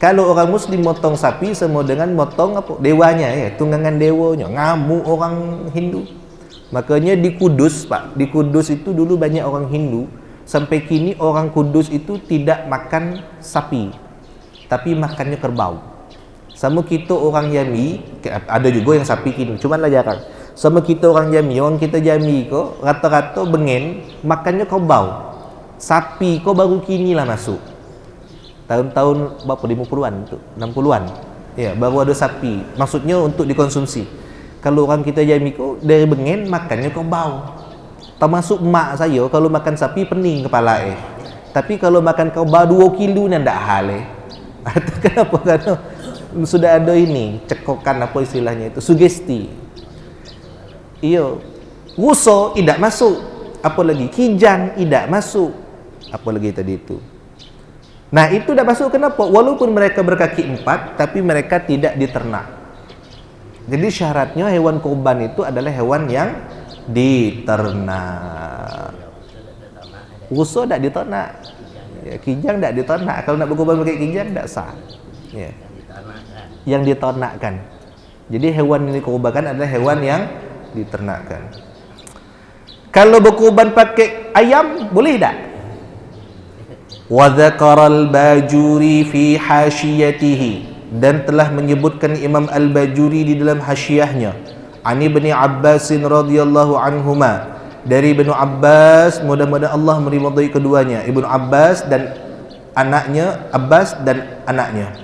Kalau orang Muslim motong sapi sama dengan motong apa? Dewanya ya, tunggangan dewanya. Ngamuk orang Hindu. Makanya di Kudus Pak, di Kudus itu dulu banyak orang Hindu. Sampai kini orang Kudus itu tidak makan sapi, tapi makannya kerbau. Sama kita orang Yami, ada juga yang sapi kini, cuman lah jarang. Sama kita orang kita Jami kok rata-rata bengen makannya kerbau. Sapi kok baru kini lah masuk. Tahun-tahun berapa? 50-an tu, 60-an. Ya, baru ada sapi. Maksudnya untuk dikonsumsi. Kalau orang kita Jami kok dari bengen makannya kerbau. Termasuk mak saya kalau makan sapi pening kepala Tapi kalau makan kerbau 2 kilo ni ndak hal Kenapa? Karena sudah ada ini cekokan apa istilahnya itu, sugesti. Iyo, rusa tidak masuk, apalagi kijang tidak masuk, apalagi tadi itu. Nah itu tidak masuk. Kenapa? Walaupun mereka berkaki 4, tapi mereka tidak diternak. Jadi syaratnya hewan kurban itu adalah hewan yang diternak. Rusa tidak diternak, ya, kijang tidak diternak. Kalau nak berkurban pakai kijang tidak sah. Ya. Yang diternakkan. Jadi hewan yang dikurbankan adalah hewan yang diternakkan. Kalau berkurban pakai ayam boleh tak? Wa dzakara al-Bajuri fi hasyiyatihi, dan telah menyebutkan Imam Al-Bajuri di dalam hasyiahnya, Ani Ibn Abbas radhiyallahu anhuma, dari Ibnu Abbas, mudah-mudahan Allah meridai keduanya, Ibnu Abbas dan anaknya Abbas dan anaknya,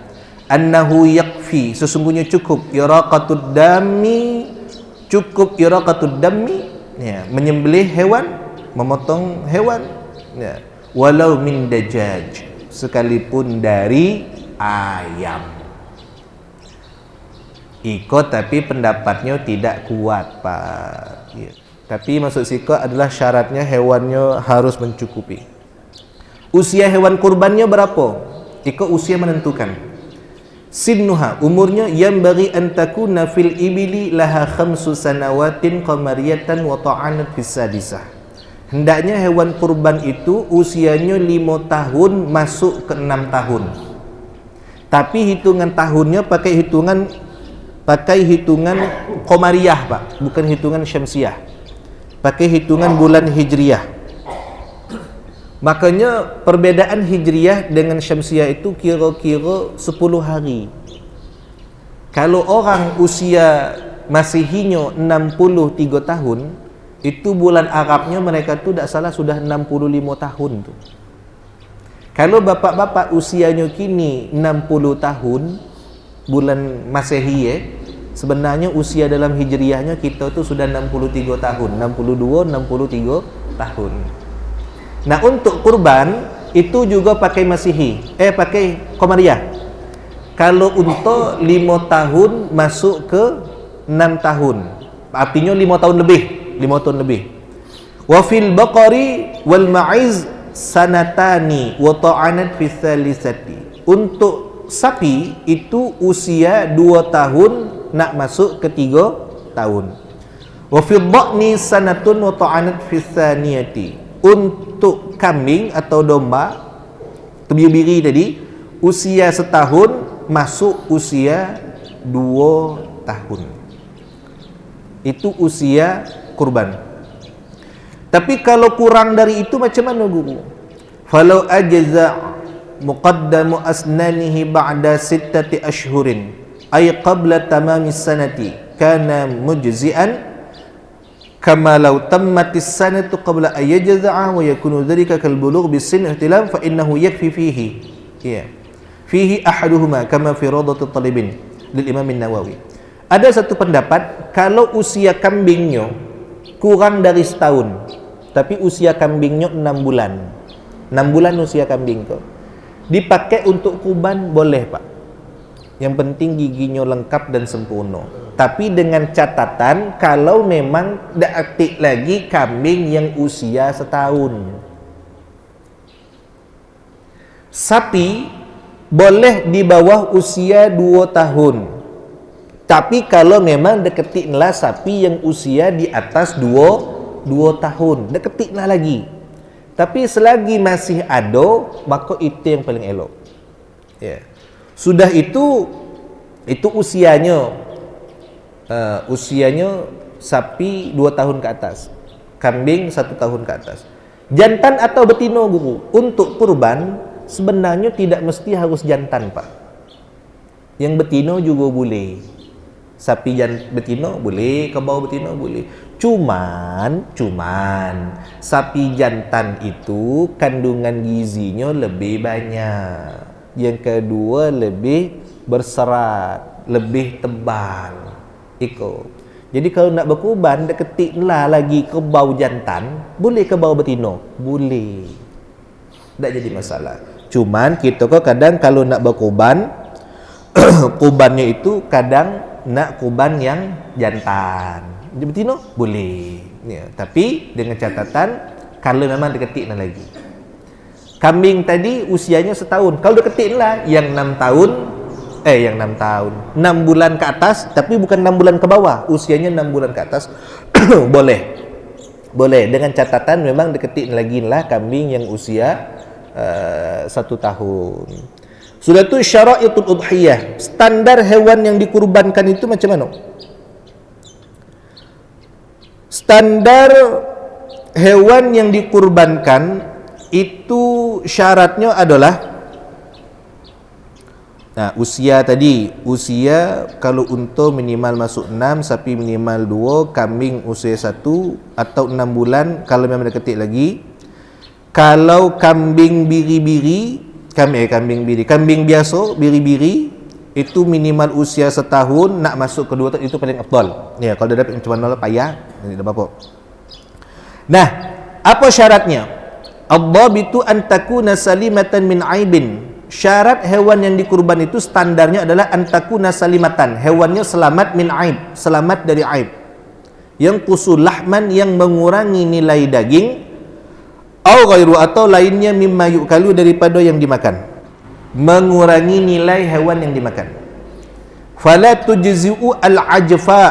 annahu yakfi, sesungguhnya cukup iraqatud dami, ya, menyembelih hewan, memotong hewan, ya, walau min dajaj, sekalipun dari ayam. Tapi pendapatnya tidak kuat, Pak. Ya. Tapi maksud siko adalah syaratnya hewannya harus mencukupi. Usia hewan kurbannya berapa? Usia menentukan. Sinnuha, umurnya yanbaghi an takuna fil ibili laha 5 sanawatin qamariyatan wa ta'anat fis sadisah. Hendaknya hewan kurban itu usianya 5 tahun masuk ke 6 tahun. Tapi hitungan tahunnya pakai hitungan qamariyah, Pak, bukan hitungan syamsiah. Pakai hitungan bulan hijriyah. Makanya perbedaan hijriyah dengan syamsiah itu kira-kira 10 hari. Kalau orang usia masihinya 63 tahun, itu bulan Arabnya mereka tu tak salah sudah 65 tahun tu. Kalau bapak-bapak usianya kini 60 tahun bulan Masehi, sebenarnya usia dalam hijriyahnya kita tu sudah 63 tahun, 63 tahun. Nah, untuk kurban itu juga pakai Masehi, pakai Qamariyah. Kalau untuk 5 tahun masuk ke 6 tahun, artinya 5 tahun lebih, 5 tahun lebih. Wa fil baqari wal ma'iz sanatani wa ta'anat fi tsalisati. Untuk sapi itu usia 2 tahun nak masuk ke 3 tahun. Wa fi dha'ni sanatun wa ta'anat fi tsaniyati. Untuk kambing atau domba biri tadi usia setahun masuk usia 2 tahun. Itu usia kurban. Tapi kalau kurang dari itu macam mana, guru? Falau ajza muqaddamu asnanihi ba'da 6 ashhurin ay qabla tamami sanati kana mujzi'an kama law tammatis sanatu qabla ay yajza'a wa yakunu dhalika kal bulugh bisin ihtilam fa innahu yakfi fihi. Ya. Fihi ahaduhuma kama fi Rawdatul Talibin lil Imam An-Nawawi. Ada satu pendapat kalau usia kambingnya kurang dari setahun, tapi usia kambingnya 6 bulan. 6 bulan usia kambing kok. Dipakai untuk kurban boleh, Pak. Yang penting giginya lengkap dan sempurna. Tapi dengan catatan kalau memang dah aktif lagi kambing yang usia setahun. Sapi boleh di bawah usia 2 tahun. Tapi kalau memang deketiklah sapi yang usia di atas 2 tahun, deketiklah lagi. Tapi selagi masih ada, maka itu yang paling elok. Ya. Sudah itu usianya sapi 2 tahun ke atas, kambing 1 tahun ke atas. Jantan atau betina, guru, untuk kurban sebenarnya tidak mesti harus jantan, Pak. Yang betina juga boleh. Sapi betina boleh, kerbau betina boleh. Cuman sapi jantan itu kandungan gizinya lebih banyak. Yang kedua lebih berserat, lebih tebal. Jadi kalau nak berkurban, deketiklah lagi kerbau jantan, boleh kerbau betina, boleh. Tak jadi masalah. Cuman kita kok kadang kalau nak berkurban kurbannya itu kadang nak kurban yang jantan, betina boleh, ya. Tapi dengan catatan kalau memang deketiklah lagi. Kambing tadi usianya setahun, kalau deketiklah yang 6 tahun, 6 bulan ke atas, tapi bukan 6 bulan ke bawah, usianya 6 bulan ke atas boleh dengan catatan memang deketik lagi lah kambing yang usia 1 tahun. Sudah tu syara'itul udhiyah, standar hewan yang dikurbankan itu macam mana? Standar hewan yang dikurbankan itu syaratnya adalah, nah, usia tadi, usia kalau unta minimal masuk 6, sapi minimal 2, kambing usia 1 atau 6 bulan kalau memang deketik lagi. Kalau kambing biri-biri, kambing biri. Kambing biasa, biri-biri, itu minimal usia setahun, nak masuk ke 2 tahun, itu paling afdal. Ya, kalau dah dapat macam mana payah, ini dah apa. Nah, apa syaratnya? Ad-dhabitu an takuna salimatan min aibin. Syarat hewan yang dikurban itu standarnya adalah an takuna salimatan. Hewannya selamat min aib, selamat dari aib. Yang qusul lahman, yang mengurangi nilai daging, au ghairu, atau lainnya mimma yukalu, daripada yang dimakan. Mengurangi nilai hewan yang dimakan. Fala tujzi'u al-ajfa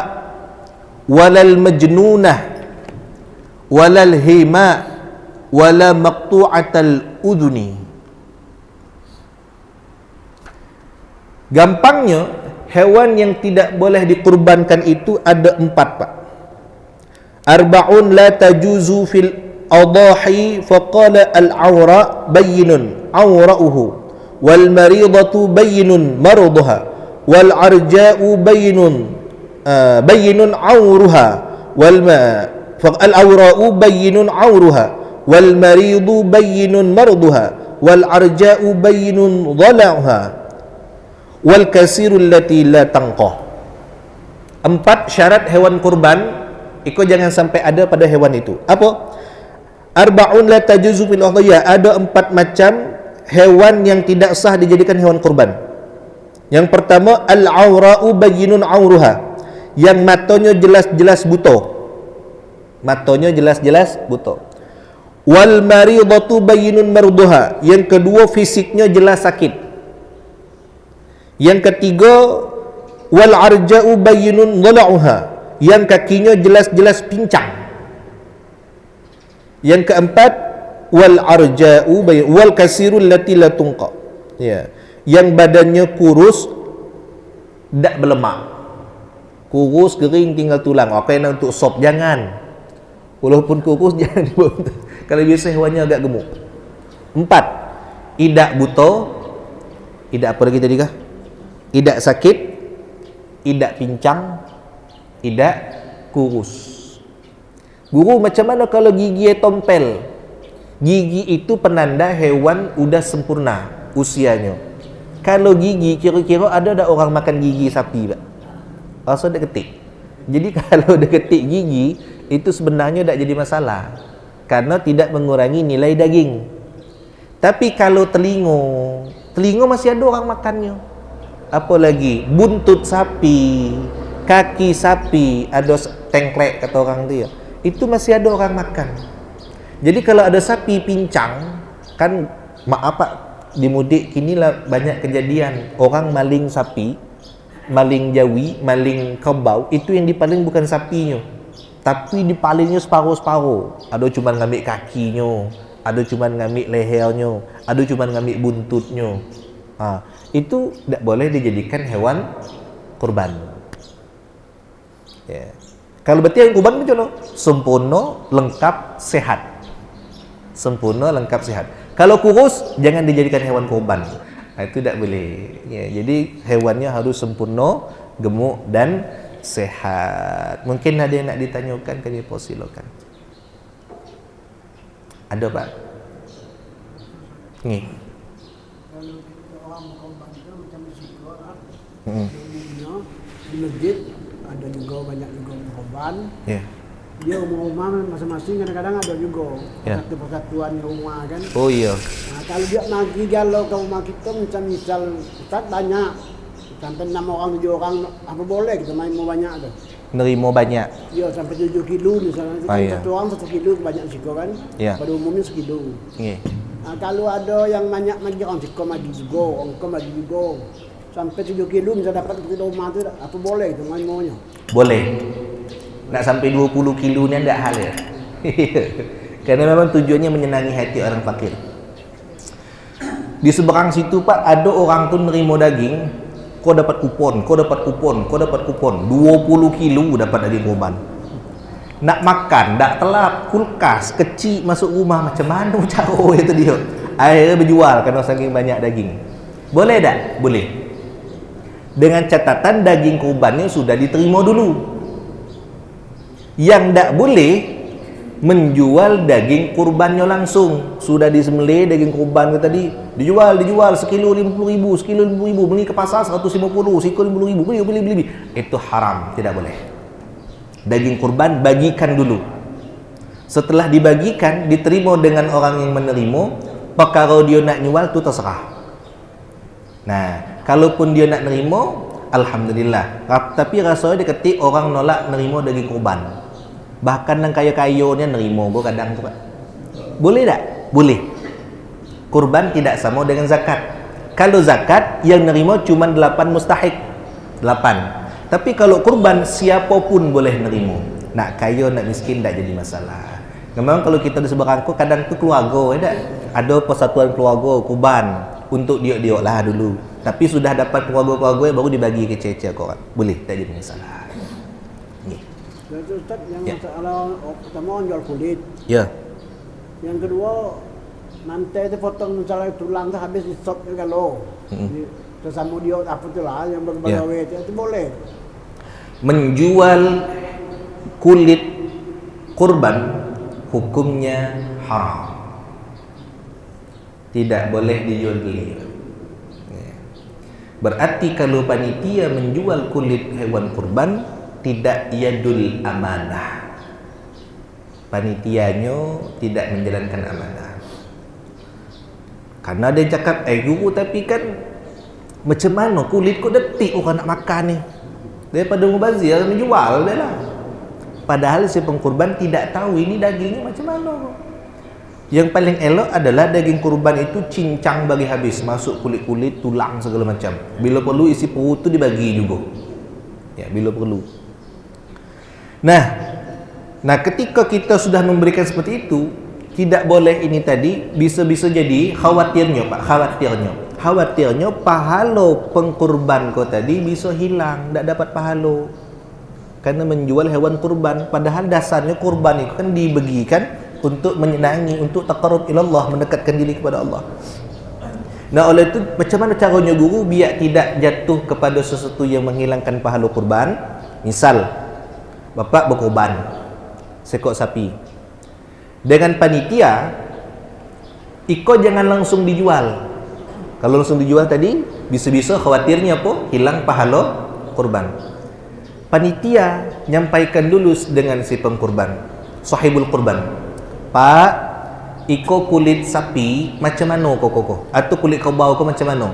walal majnunah walal hima wala maqtu'atal udhuni. Gampangnya, hewan yang tidak boleh dikurbankan itu ada 4, Pak. Arba'un la tajuzu fil adahi faqala al-awra bayyinun awra'uhu wal maridatu bayyinun marduha wal arja'u bayyinun bayyinun awruha wal al-awra'u bayyinun awruha wal maridu bayyinun marduha wal arja'u bayyinun dhala'uha wal kasirul lati la tanqah. 4 syarat hewan kurban, ikut jangan sampai ada pada hewan itu. Apa? Arba'un la tajuzu fil udhiyah, ada 4 macam hewan yang tidak sah dijadikan hewan kurban. Yang pertama, al-awra'u bayyinun awruha, yang matanya jelas-jelas buta. Matanya jelas-jelas buta. Wal maridatu bayyinun marduha, yang kedua fisiknya jelas sakit. Yang ketiga, wal arja'u bayyinun dhala'uha, yang kakinya jelas-jelas pincang. Yang keempat, wal arja'u wal kasirul lati la tunqa, ya, yang badannya kurus, tak berlemak. Kurus kering tinggal tulang. Apa yang untuk sop jangan. Walaupun kurus jangan dibawa. Kalau biasa hewannya agak gemuk. 4, idak buta. Idak apa lagi tadi kah? Idak sakit, idak pincang, idak kurus. Guru, macam mana kalau gigi tompel? Gigi itu penanda hewan udah sempurna usianya. Kalau gigi, kira-kira ada tak orang makan gigi sapi, Pak? Rasa dia ketik. Jadi kalau dia ketik gigi, itu sebenarnya tak jadi masalah, karena tidak mengurangi nilai daging. Tapi kalau telinga masih ada orang makannya. Apa lagi? Buntut sapi, kaki sapi, ada tengklek kata orang tu ya. Itu masih ada orang makan. Jadi kalau ada sapi pincang, kan maaf Pak, di mudik kinilah banyak kejadian orang maling sapi, maling jawi, maling kerbau, itu yang dipaling bukan sapinya, tapi dipalingnya separuh-separuh. Ada cuma ngambil kakinya, ada cuma ngambil lehernya, ada cuma ngambil buntutnya. Itu tidak boleh dijadikan hewan kurban. Ya. Kalau berarti yang kurban macam mana? Sempurna, lengkap, sehat. Sempurna, lengkap, sehat. Kalau kurus, jangan dijadikan hewan kurban. Itu tidak boleh. Ya, jadi hewannya harus sempurna, gemuk dan sehat. Mungkin ada yang nak ditanyakan, kami persilakan. Ada Pak? Ni. Di masjid ada juga banyak juga korban. Yeah. Dia rumah-rumah masing-masing kadang-kadang ada juga Yeah. satu persatuan rumah kan. Oh iya. Nah, kalau dia nagih galau ke rumah kita misal Ustaz banyak sampai 6 orang 7 orang, apa boleh kita main mau banyak tu. Nerima banyak. Ya sampai 7 kilo misalnya. Iya. Satu orang 1 kilo banyak siko kan. Yeah. Pada umumnya sekilo. Yeah. Nah, kalau ada yang banyak lagi orang siko lagi juga, orang kau lagi juga. Sampai 7 kilo bisa dapat di rumah tu, apa boleh itu main maunya? Boleh. Nak sampai 20 kilo ni tidak hal ya. Karena memang tujuannya menyenangi hati orang fakir. Di seberang situ Pak, ada orang tu nerima daging, kau dapat kupon, kau dapat kupon, kau dapat kupon, 20 kilo dapat daging kurban. Nak makan, tak telap, kulkas kecil masuk rumah, macam mana cara itu dia? Akhirnya berjual kerana saking banyak daging. Boleh tak? Boleh. Dengan catatan daging kurbannya sudah diterima dulu. Yang tak boleh, menjual daging kurbannya langsung. Sudah disembelih daging kurban itu tadi, dijual sekilo 50.000, sekilo 50.000, beli ke pasar 150, sekilo 50.000, beli. Itu haram, tidak boleh. Daging kurban bagikan dulu. Setelah dibagikan, diterima dengan orang yang menerima, perkara dia nak jual tu terserah. Nah, kalaupun dia nak nerima, alhamdulillah. Tapi rasanya dia ketik orang nolak nerima daging kurban. Bahkan yang kaya-kayanya nerima gua kadang tu, Pak. Boleh tak? Boleh. Kurban tidak sama dengan zakat. Kalau zakat yang nerima cuma 8 mustahik. 8. Tapi kalau kurban siapapun boleh nerima. Nak kaya nak miskin tak jadi masalah. Memang kalau kita di seberangku kadang tu keluarga ada persatuan keluarga kurban untuk dia lah dulu. Tapi sudah dapat keluarga-keluarga baru dibagi ke cecah korang. Boleh tak jadi masalah. Jadi Ustaz, yang Ya. masalah pertama orang jual kulit. Ya. Yang kedua, nanti itu potong misalnya tulang tu habis di stop kalau sesama dia apa tu lah yang berbagawe itu boleh. Menjual kulit kurban hukumnya haram. Tidak boleh dijual beli. Berarti kalau panitia menjual kulit hewan kurban tidak yadul amanah. Panitianya tidak menjalankan amanah. Karena dia cakap, guru tapi kan macam mana kulit kau detik orang nak makan ni. Daripada mubazir menjual dia lah. Padahal si pengkurban tidak tahu ini dagingnya macam mana. Yang paling elok adalah daging kurban itu cincang bagi habis, masuk kulit-kulit, tulang segala macam. Bila perlu isi perut tu dibagi juga. Ya, bila perlu. Nah, ketika kita sudah memberikan seperti itu, tidak boleh ini tadi bisa-bisa jadi khawatirnya, Pak, khawatirnya pahala pengkurban kau tadi bisa hilang, tak dapat pahala. Karena menjual hewan kurban, padahal dasarnya kurban itu kan dibagikan untuk menyenangi, untuk taqarrub ila Allah, mendekatkan diri kepada Allah. Nah, oleh itu macam mana caranya guru biar tidak jatuh kepada sesuatu yang menghilangkan pahala kurban? Misal bapak berkorban seekor sapi dengan panitia, ikut jangan langsung dijual. Kalau langsung dijual tadi bisa-bisa khawatirnya apa? Hilang pahala kurban. Panitia nyampaikan dulu dengan si pengkurban, sahibul kurban, Pak, iko kulit sapi macam mana koko? Atau kulit kerbau kau macam mana?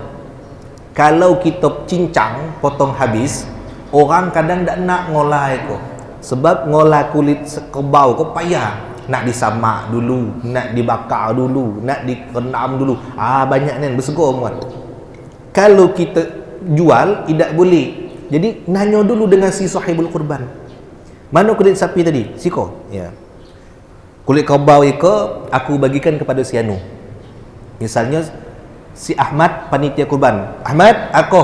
Kalau kita cincang potong habis, orang kadang tak nak ngolah iko. Sebab ngolah kulit kerbau kau payah. Nak disamak dulu, nak dibakar dulu, nak direndam dulu. Banyak ni bersegur muat. Kalau kita jual tidak boleh. Jadi nanya dulu dengan si sahibul kurban. Mana kulit sapi tadi? Siko. Ya. Kulit kerbau iko aku bagikan kepada si Anu. Misalnya si Ahmad panitia kurban. Ahmad, aku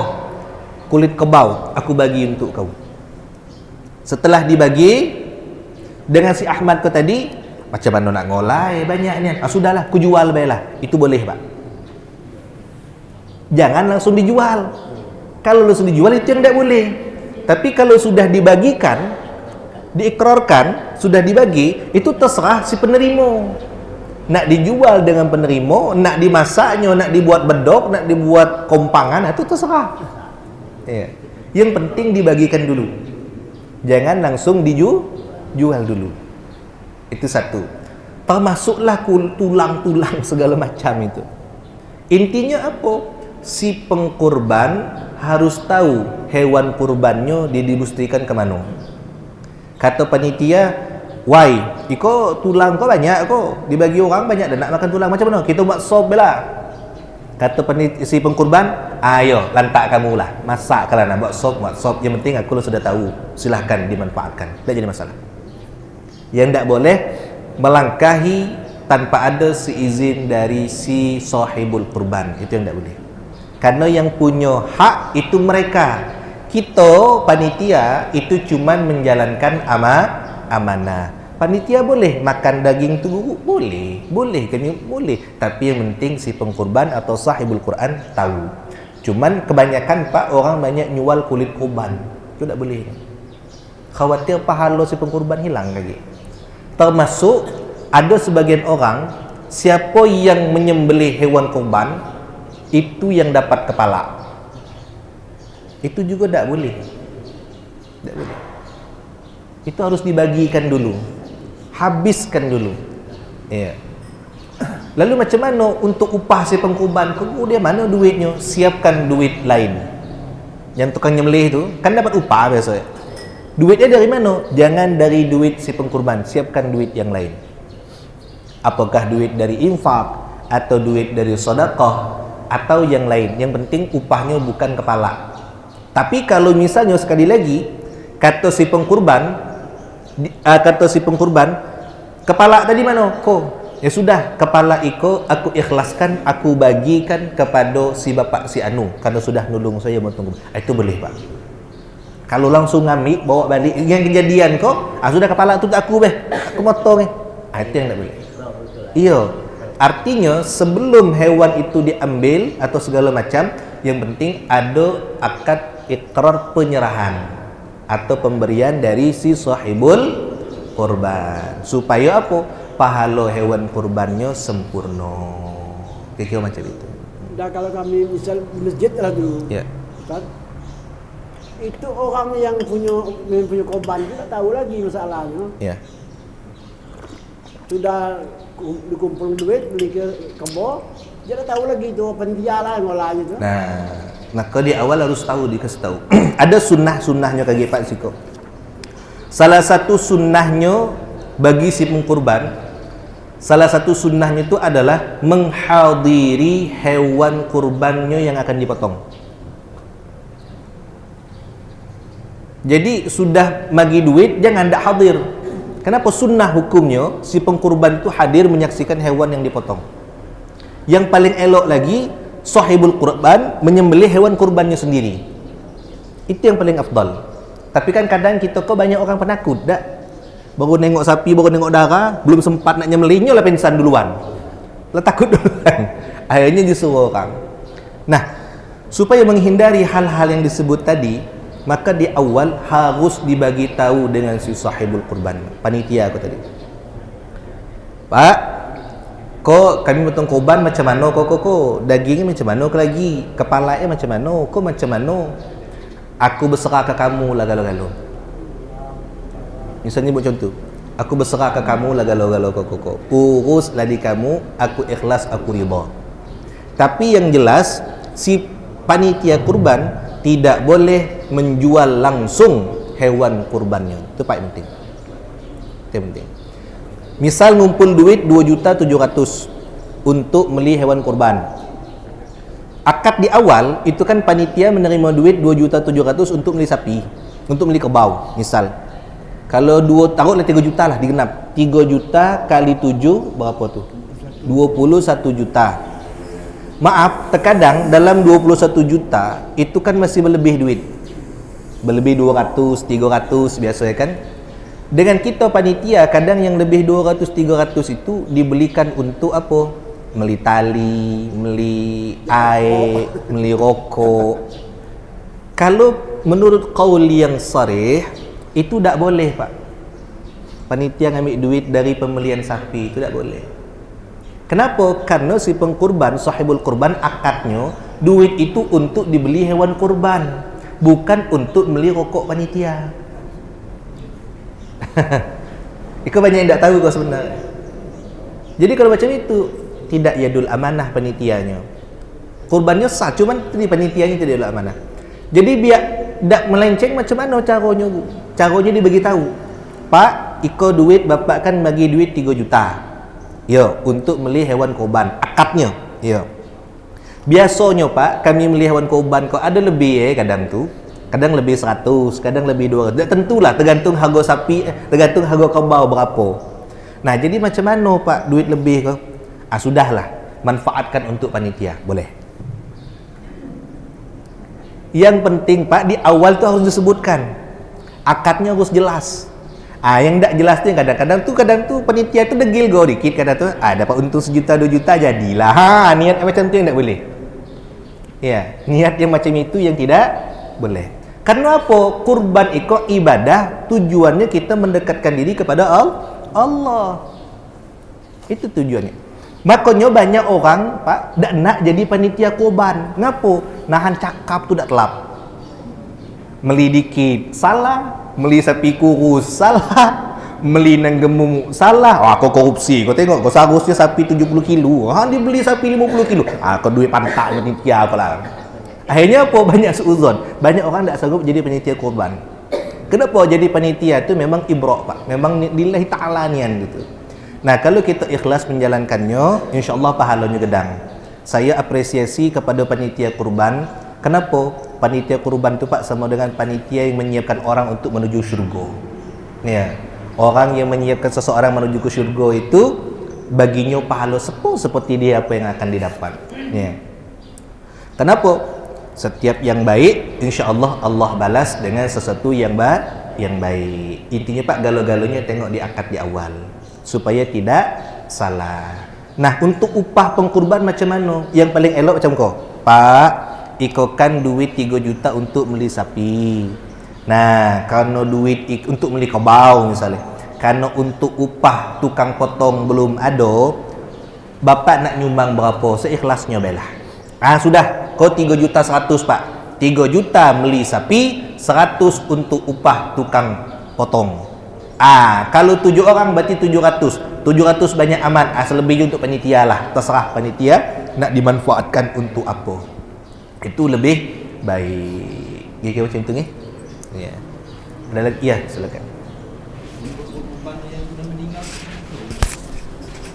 kulit kerbau aku bagi untuk kau. Setelah dibagi dengan si Ahmad kau tadi, macam mana nak ngolai banyak ni. Sudahlah, aku jual baiklah. Itu boleh, Pak. Jangan langsung dijual. Kalau langsung dijual itu yang tidak boleh. Tapi kalau sudah dibagikan, diikrarkan, sudah dibagi, itu terserah si penerima. Nak dijual dengan penerima, nak dimasaknya, nak dibuat bedok, nak dibuat kompangan, itu terserah. Ya. Yang penting dibagikan dulu. Jangan langsung dijual dulu. Itu satu. Termasuklah tulang-tulang segala macam itu. Intinya apa? Si pengkurban harus tahu hewan kurbannya didistribusikan ke mana. Kata panitia, why? Iko tulang kau banyak kau, dibagi orang banyak dan nak makan tulang macam mana? Kita buat sop bela. Kata si pengkurban, ayo lantak kamu lah, masak kalau nak buat sop. Yang penting aku sudah tahu, silahkan dimanfaatkan, tak jadi masalah. Yang tak boleh melangkahi tanpa ada seizin dari si sahibul kurban, itu yang tak boleh. Karena yang punya hak itu mereka. Kita panitia itu cuman menjalankan amanah. Panitia boleh makan daging tu, boleh kan? Boleh. Tapi yang penting si pengkurban atau sahibul Quran tahu. Cuman kebanyakan Pak, orang banyak nyual kulit kurban. Itu tak boleh. Khawatir pahala si pengkurban hilang lagi. Termasuk ada sebagian orang, siapa yang menyembelih hewan kurban itu yang dapat kepala. Itu juga tak boleh. Tak boleh. Itu harus dibagikan dulu. Habiskan dulu. Ya. Lalu macam mana untuk upah si pengkurban? Dia mana duitnya? Siapkan duit lain. Yang tukang nyembelih itu kan dapat upah biasa. Duitnya dari mana? Jangan dari duit si pengkurban, siapkan duit yang lain. Apakah duit dari infak atau duit dari sedekah atau yang lain. Yang penting upahnya bukan kepala. Tapi kalau misalnya sekali lagi kata si pengkurban, kepala tadi mana? Ya sudah, kepala iko aku ikhlaskan, aku bagikan kepada si bapak si Anu karena sudah nulung saya mau tunggu. Itu boleh, Pak. Kalau langsung ngambil bawa balik yang kejadian sudah kepala tu aku aku motong itu yang tak boleh. Iya. Artinya sebelum hewan itu diambil atau segala macam, yang penting ada akad ikrar penyerahan atau pemberian dari si sahibul kurban supaya apa? Pahala hewan kurbannya sempurna. Kira-kira macam itu. Dan kalau kami misal di masjid lah dulu, Ya. Ustaz, itu orang yang punya korban itu tak tahu lagi masalahnya. Ya. Sudah dikumpul duit beli ke kebo, dia tak tahu lagi itu panitia lah ngolahnya tu. Nah, kalau di awal harus tahu, dikasih tahu. Ada sunnah-sunnahnya kaki Pak Siko. Salah satu sunnahnya bagi si pengkurban, salah satu sunnahnya itu adalah menghadiri hewan kurbannya yang akan dipotong. Jadi sudah bagi duit, jangan tak hadir. Kenapa? Sunnah hukumnya si pengkurban itu hadir menyaksikan hewan yang dipotong. Yang paling elok lagi, sahibul kurban menyembelih hewan kurbannya sendiri. Itu yang paling afdal. Tapi kan kadang kita banyak orang penakut, tak? Baru nengok sapi, baru nengok darah, belum sempat nak nyembelihnya lah pingsan duluan. Lah takut duluan. Akhirnya disuruh orang. Nah, supaya menghindari hal-hal yang disebut tadi, maka di awal harus dibagi tahu dengan si sahibul kurban, panitia aku tadi. Pak, kami potong kurban macam mana dagingnya macam mana lagi, kepalanya macam mana, aku berserah ke kamu lah galau-galau. Misalnya buat contoh, aku berserah ke kamu lah galau-galau urus lah di kamu, aku ikhlas, aku ridha. Tapi yang jelas si panitia kurban tidak boleh menjual langsung hewan kurbannya. Itu paling penting. Itu yang penting. Misal ngumpul duit 2.700.000 untuk beli hewan kurban. Akad di awal itu kan panitia menerima duit 2.700.000 untuk beli sapi, untuk beli kerbau, misal. Kalau taruhlah 3 juta lah digenap. 3 juta kali 7 berapa tu? 21 juta. Maaf, terkadang dalam 21 juta itu kan masih berlebih duit. Berlebih 200, 300 biasa kan? Dengan kita panitia, kadang yang lebih 200, 300 itu dibelikan untuk apa? Beli tali, beli air, beli rokok. Kalau menurut qaul yang sharih, itu tak boleh, Pak. Panitia ngambil duit dari pembelian sapi, itu tak boleh. Kenapa? Karena si pengkurban, sahibul kurban, akadnya duit itu untuk dibeli hewan kurban, bukan untuk beli rokok panitia. Itu banyak yang tak tahu kau sebenarnya. Jadi kalau macam itu, tidak yadul amanah panitianya. Kurbannya sah, cuman panitianya tidak yadul amanah. Jadi biar tak melenceng, macam mana caranya? Caranya dibagi tahu. Pak, iko duit bapak kan bagi duit 3 juta. Ya, untuk beli hewan kurban, akadnya. Ya. Biasanya Pak, kami beli hewan kurban kok ada lebih kadang tu. Kadang lebih 100, kadang lebih 200. Tak tentulah, tergantung harga sapi, tergantung harga kerbau berapa. Nah, jadi macam mana Pak duit lebih kau? Sudahlah, manfaatkan untuk panitia, boleh. Yang penting Pak, di awal tu harus disebutkan. Akadnya harus jelas. Yang tak jelas tu kadang-kadang tu panitia tu degil go dikit, kadang tu dapat untung 1 juta 2 juta jadilah. Niat macam tu yang tak boleh. Ya, niat yang macam itu yang tidak boleh. Karena apa? Kurban itu ibadah, tujuannya kita mendekatkan diri kepada Allah. Itu tujuannya. Makanya banyak orang, Pak, tak nak jadi panitia kurban. Ngapo? Nahan cakap tu tak telap. Meli dikit salah, meli sapi kurus salah, meli nang gemuk salah. Wah, kau korupsi. Kau tengok, kau seharusnya sapi 70 kilo. Ha, dia beli sapi 50 kilo. Ah, kau duit pantak panitia kau lah. Akhirnya apa? Banyak seuzon. Banyak orang tak sanggup jadi panitia kurban. Kenapa jadi panitia tu memang ibrah, Pak. Memang lillahi ta'ala nian gitu. Nah, kalau kita ikhlas menjalankannya, insya-Allah pahalanya gedang. Saya apresiasi kepada panitia kurban. Kenapa? Panitia kurban tu, Pak, sama dengan panitia yang menyiapkan orang untuk menuju syurga. Ya. Orang yang menyiapkan seseorang menuju ke syurga itu baginya pahala seperti dia apa yang akan didapat. Ya. Kenapa? Setiap yang baik, insya-Allah Allah balas dengan sesuatu yang baik. Intinya, Pak, galo-galonya tengok diangkat di awal supaya tidak salah. Nah, untuk upah pengkurban macam mana? Yang paling elok macam kau, Pak, ikutkan duit 3 juta untuk beli sapi. Nah, kalau duit untuk beli kebau misalnya, karena untuk upah tukang potong belum ada, bapak nak nyumbang berapa? Seikhlasnya belah. Ah, sudah, kau 3 juta 100, Pak. 3 juta beli sapi, 100 untuk upah tukang potong. Ah, kalau 7 orang berarti 700. 700 banyak aman. Ah, selebihnya untuk panitia lah. Terserah panitia nak dimanfaatkan untuk apa. Itu lebih baik. Kira-kira macam tu ni. Ya. Ada lagi? Ya, silakan.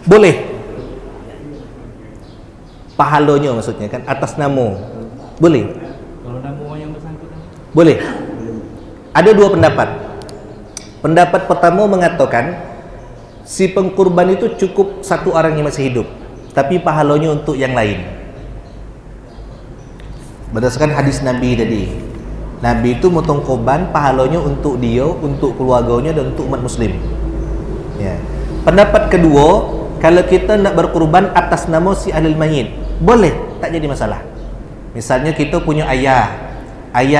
Boleh. Pahalanya maksudnya kan atas nama. Boleh. Kalau nama orang yang bersangkutan. Boleh. Ada dua pendapat. Pendapat pertama mengatakan si pengkurban itu cukup satu orang yang masih hidup, tapi pahalanya untuk yang lain. Berdasarkan hadis Nabi tadi, Nabi itu motong kurban, pahalanya untuk dia, untuk keluarganya dan untuk umat muslim. Ya. Pendapat kedua, kalau kita nak berkurban atas nama si ahlul mayit, boleh, tak jadi masalah. Misalnya kita punya ayah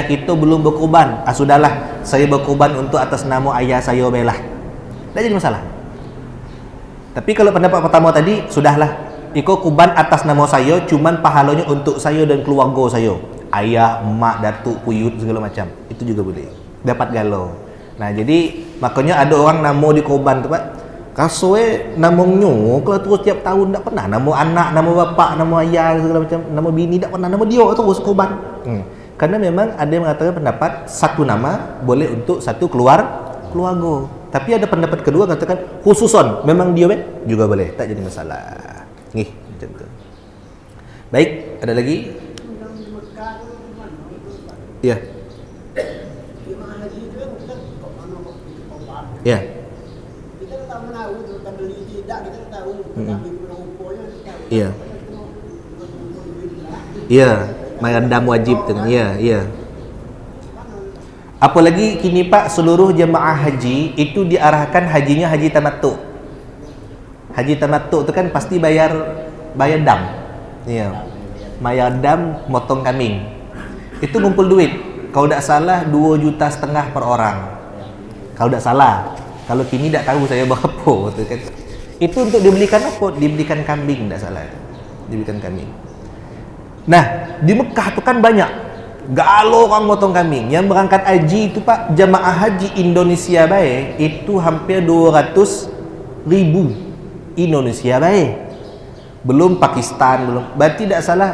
kita belum berkurban, sudahlah, saya berkurban untuk atas nama ayah saya belah, tak jadi masalah. Tapi kalau pendapat pertama tadi, sudahlah, ikut kurban atas nama saya, cuman pahalanya untuk saya dan keluarga saya, ayah, emak, datuk, puyut, segala macam, itu juga boleh, dapat galau. Nah, jadi makanya ada orang nama di kurban tu, Pak, kasoi namanya kalau terus tiap tahun tak pernah, nama anak, nama bapak, nama ayah, segala macam, nama bini tak pernah, nama dia terus kurban. Karena memang ada yang mengatakan pendapat satu nama boleh untuk satu keluarga. Tapi ada pendapat kedua katakan khususon memang dia juga boleh, tak jadi masalah. Nih, macam tu. Baik, ada lagi? Ya. Ya. Kita tak tahu kita beli tidak, kita tahu tapi rupanya kita tahu. Iya. Iya, mayandam wajib dengan ya. Apalagi kini, Pak, seluruh jemaah haji itu diarahkan hajinya haji tamattu. Haji tamattu itu kan pasti bayar dam. Iya. Bayar dam, motong kambing. Itu ngumpul duit. Kalau tak salah 2,5 juta per orang. Kalau tak salah. Kalau kini tak tahu saya berapa tu kan. Itu untuk dibelikan apa? Dibelikan kambing, tak salah. Dibelikan kambing. Nah, di Mekah tu kan banyak galo orang motong kambing. Yang berangkat haji itu, Pak, jemaah haji Indonesia baik itu hampir 200,000 Indonesia baik. Belum Pakistan, belum. Berarti tak salah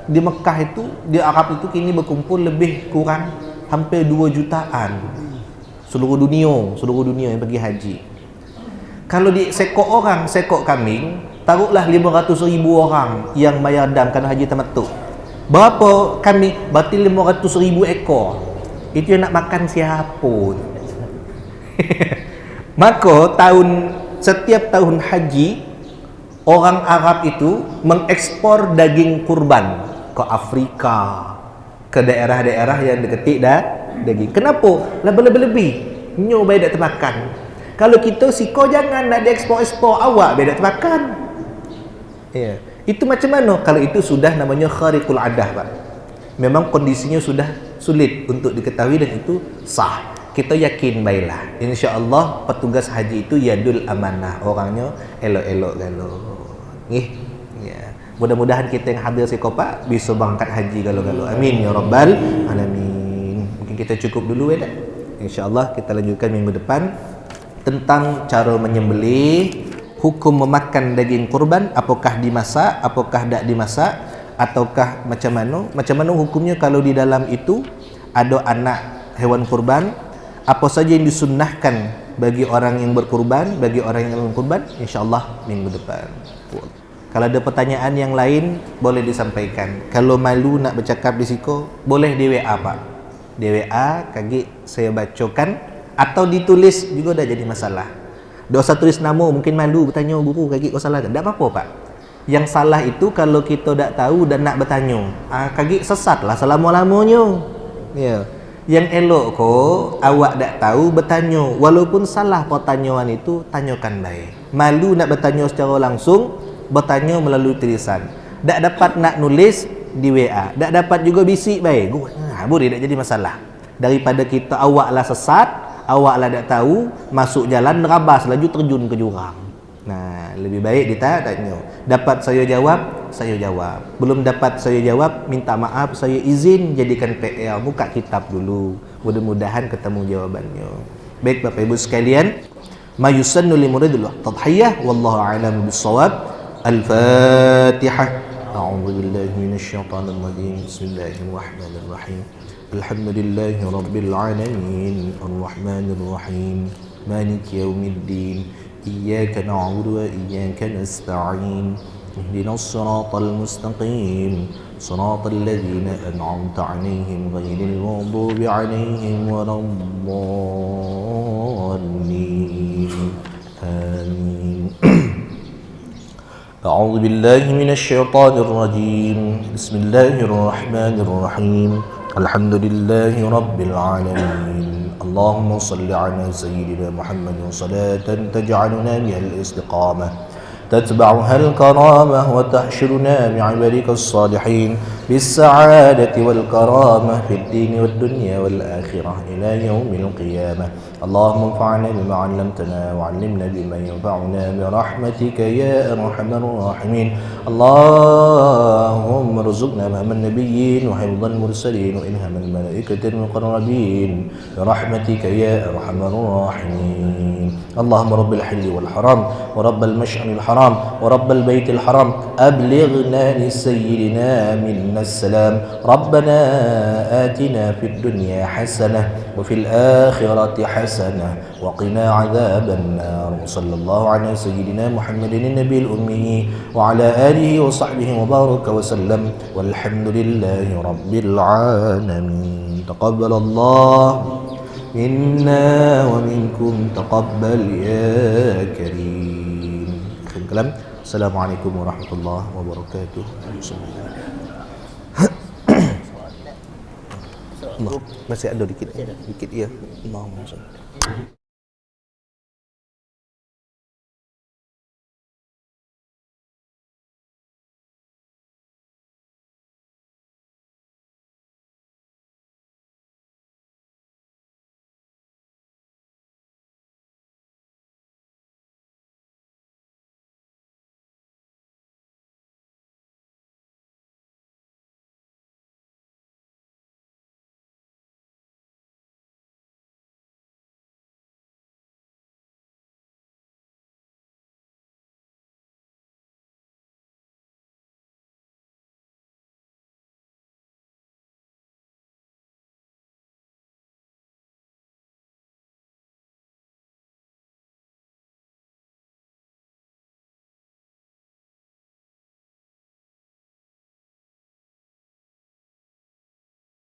di Mekah itu, di Arab itu kini berkumpul lebih kurang hampir 2 jutaan. Seluruh dunia yang pergi haji. Kalau di sekok kambing, taruhlah 500,000 orang yang bayar dam kerana haji tamattu. Berapa kambing? Berarti 500,000 ekor. Itu yang nak makan siapa? Maka setiap tahun haji, orang Arab itu mengekspor daging kurban ke Afrika, ke daerah-daerah yang deketik daging. Kenapa? Lebih-lebih nyoba tak termakan. Kalau kita siko jangan nak diekspor-ekspor, awak tak termakan. Ya. Itu macam mana? Kalau itu sudah namanya khariqul adah, Pak. Memang kondisinya sudah sulit untuk diketahui dan itu sah. kita yakin baiklah insya-Allah petugas haji itu yadul amanah, orangnya elok-elok galo. Nggih. Ya. Mudah-mudahan kita yang hadir Sikopa bisa berangkat haji galo-galo. Amin ya rabbal alamin. Mungkin kita cukup dulu ya dah. Insya-Allah kita lanjutkan minggu depan tentang cara menyembelih, hukum memakan daging kurban, apakah dimasak, apakah tak dimasak, ataukah macam mana hukumnya kalau di dalam itu ada anak hewan kurban, apa saja yang disunnahkan bagi orang yang berkurban, bagi orang yang berkurban, insya-Allah minggu depan. Kalau ada pertanyaan yang lain boleh disampaikan. Kalau malu nak bercakap di siko, boleh di WA Pak. Di WA kaki saya bacakan atau ditulis juga dah jadi masalah. Dosa tulis nama mungkin malu bertanya guru kaki kau salah tak? Tak apa-apa Pak. Yang salah itu kalau kita tak tahu dan nak bertanya. Kaki sesat lah selama-lamanya. Ya. Yang elok ko awak tak tahu bertanya, walaupun salah pertanyaan itu tanyakan baik. Malu nak bertanya secara langsung, bertanya melalui tulisan. Tak dapat nak nulis di WA, tak dapat juga bisik baik. Boleh tak jadi masalah. Daripada kita awaklah sesat, awaklah tak tahu, masuk jalan nerabas laju terjun ke jurang. Nah, lebih baik kita tanya. Dapat saya jawab, saya jawab. Belum dapat saya jawab, minta maaf, saya izin jadikan PR, buka kitab dulu. Mudah-mudahan ketemu jawabannya. Baik Bapak Ibu sekalian, ma yusannu li muridil tadhiyah wallahu a'lam bis-shawab. Al-Fatihah. A'udzu billahi minasyaitonir rajim. Bismillahirrahmanirrahim. Alhamdulillahi rabbil alamin. Arrahmanir rahim. Maliki yaumiddin. إياك نعبد وإياك نستعين اهدنا الصراط المستقيم صراط الذين أنعمت عليهم غير المغضوب عليهم ولا الضالين آمين أعوذ بالله من الشيطان الرجيم بسم الله الرحمن الرحيم الحمد لله رب العالمين اللهم صل على سيدنا محمد صلاة تجعلنا من الاستقامة تتبعها الكرامة وتحشرنا بعبادك الصالحين بالسعادة والكرامة في الدين والدنيا والآخرة إلى يوم القيامة اللهم انفعنا بما علمتنا وعلمنا بما ينفعنا برحمتك يا أرحم الراحمين اللهم ارزقنا فهم النبيين وحفظ المرسلين وإلهام الملائكة المقربين برحمتك يا أرحم الراحمين اللهم رب الحل والحرام ورب المشعر الحرام ورب البيت الحرام أبلغنا لسيدنا منا السلام ربنا آتنا في الدنيا حسنة وفي الآخرة حسنة وقنا عذاب النار وصلى الله على سيدنا محمد النبي الأمي وعلى آله وصحبه وبارك وسلم والحمد لله رب العالمين تقبل الله منا ومنكم تقبل يا كريم. الكلام السلام عليكم ورحمة الله وبركاته. Allah masih ada dikit ya. Allahumma shalli.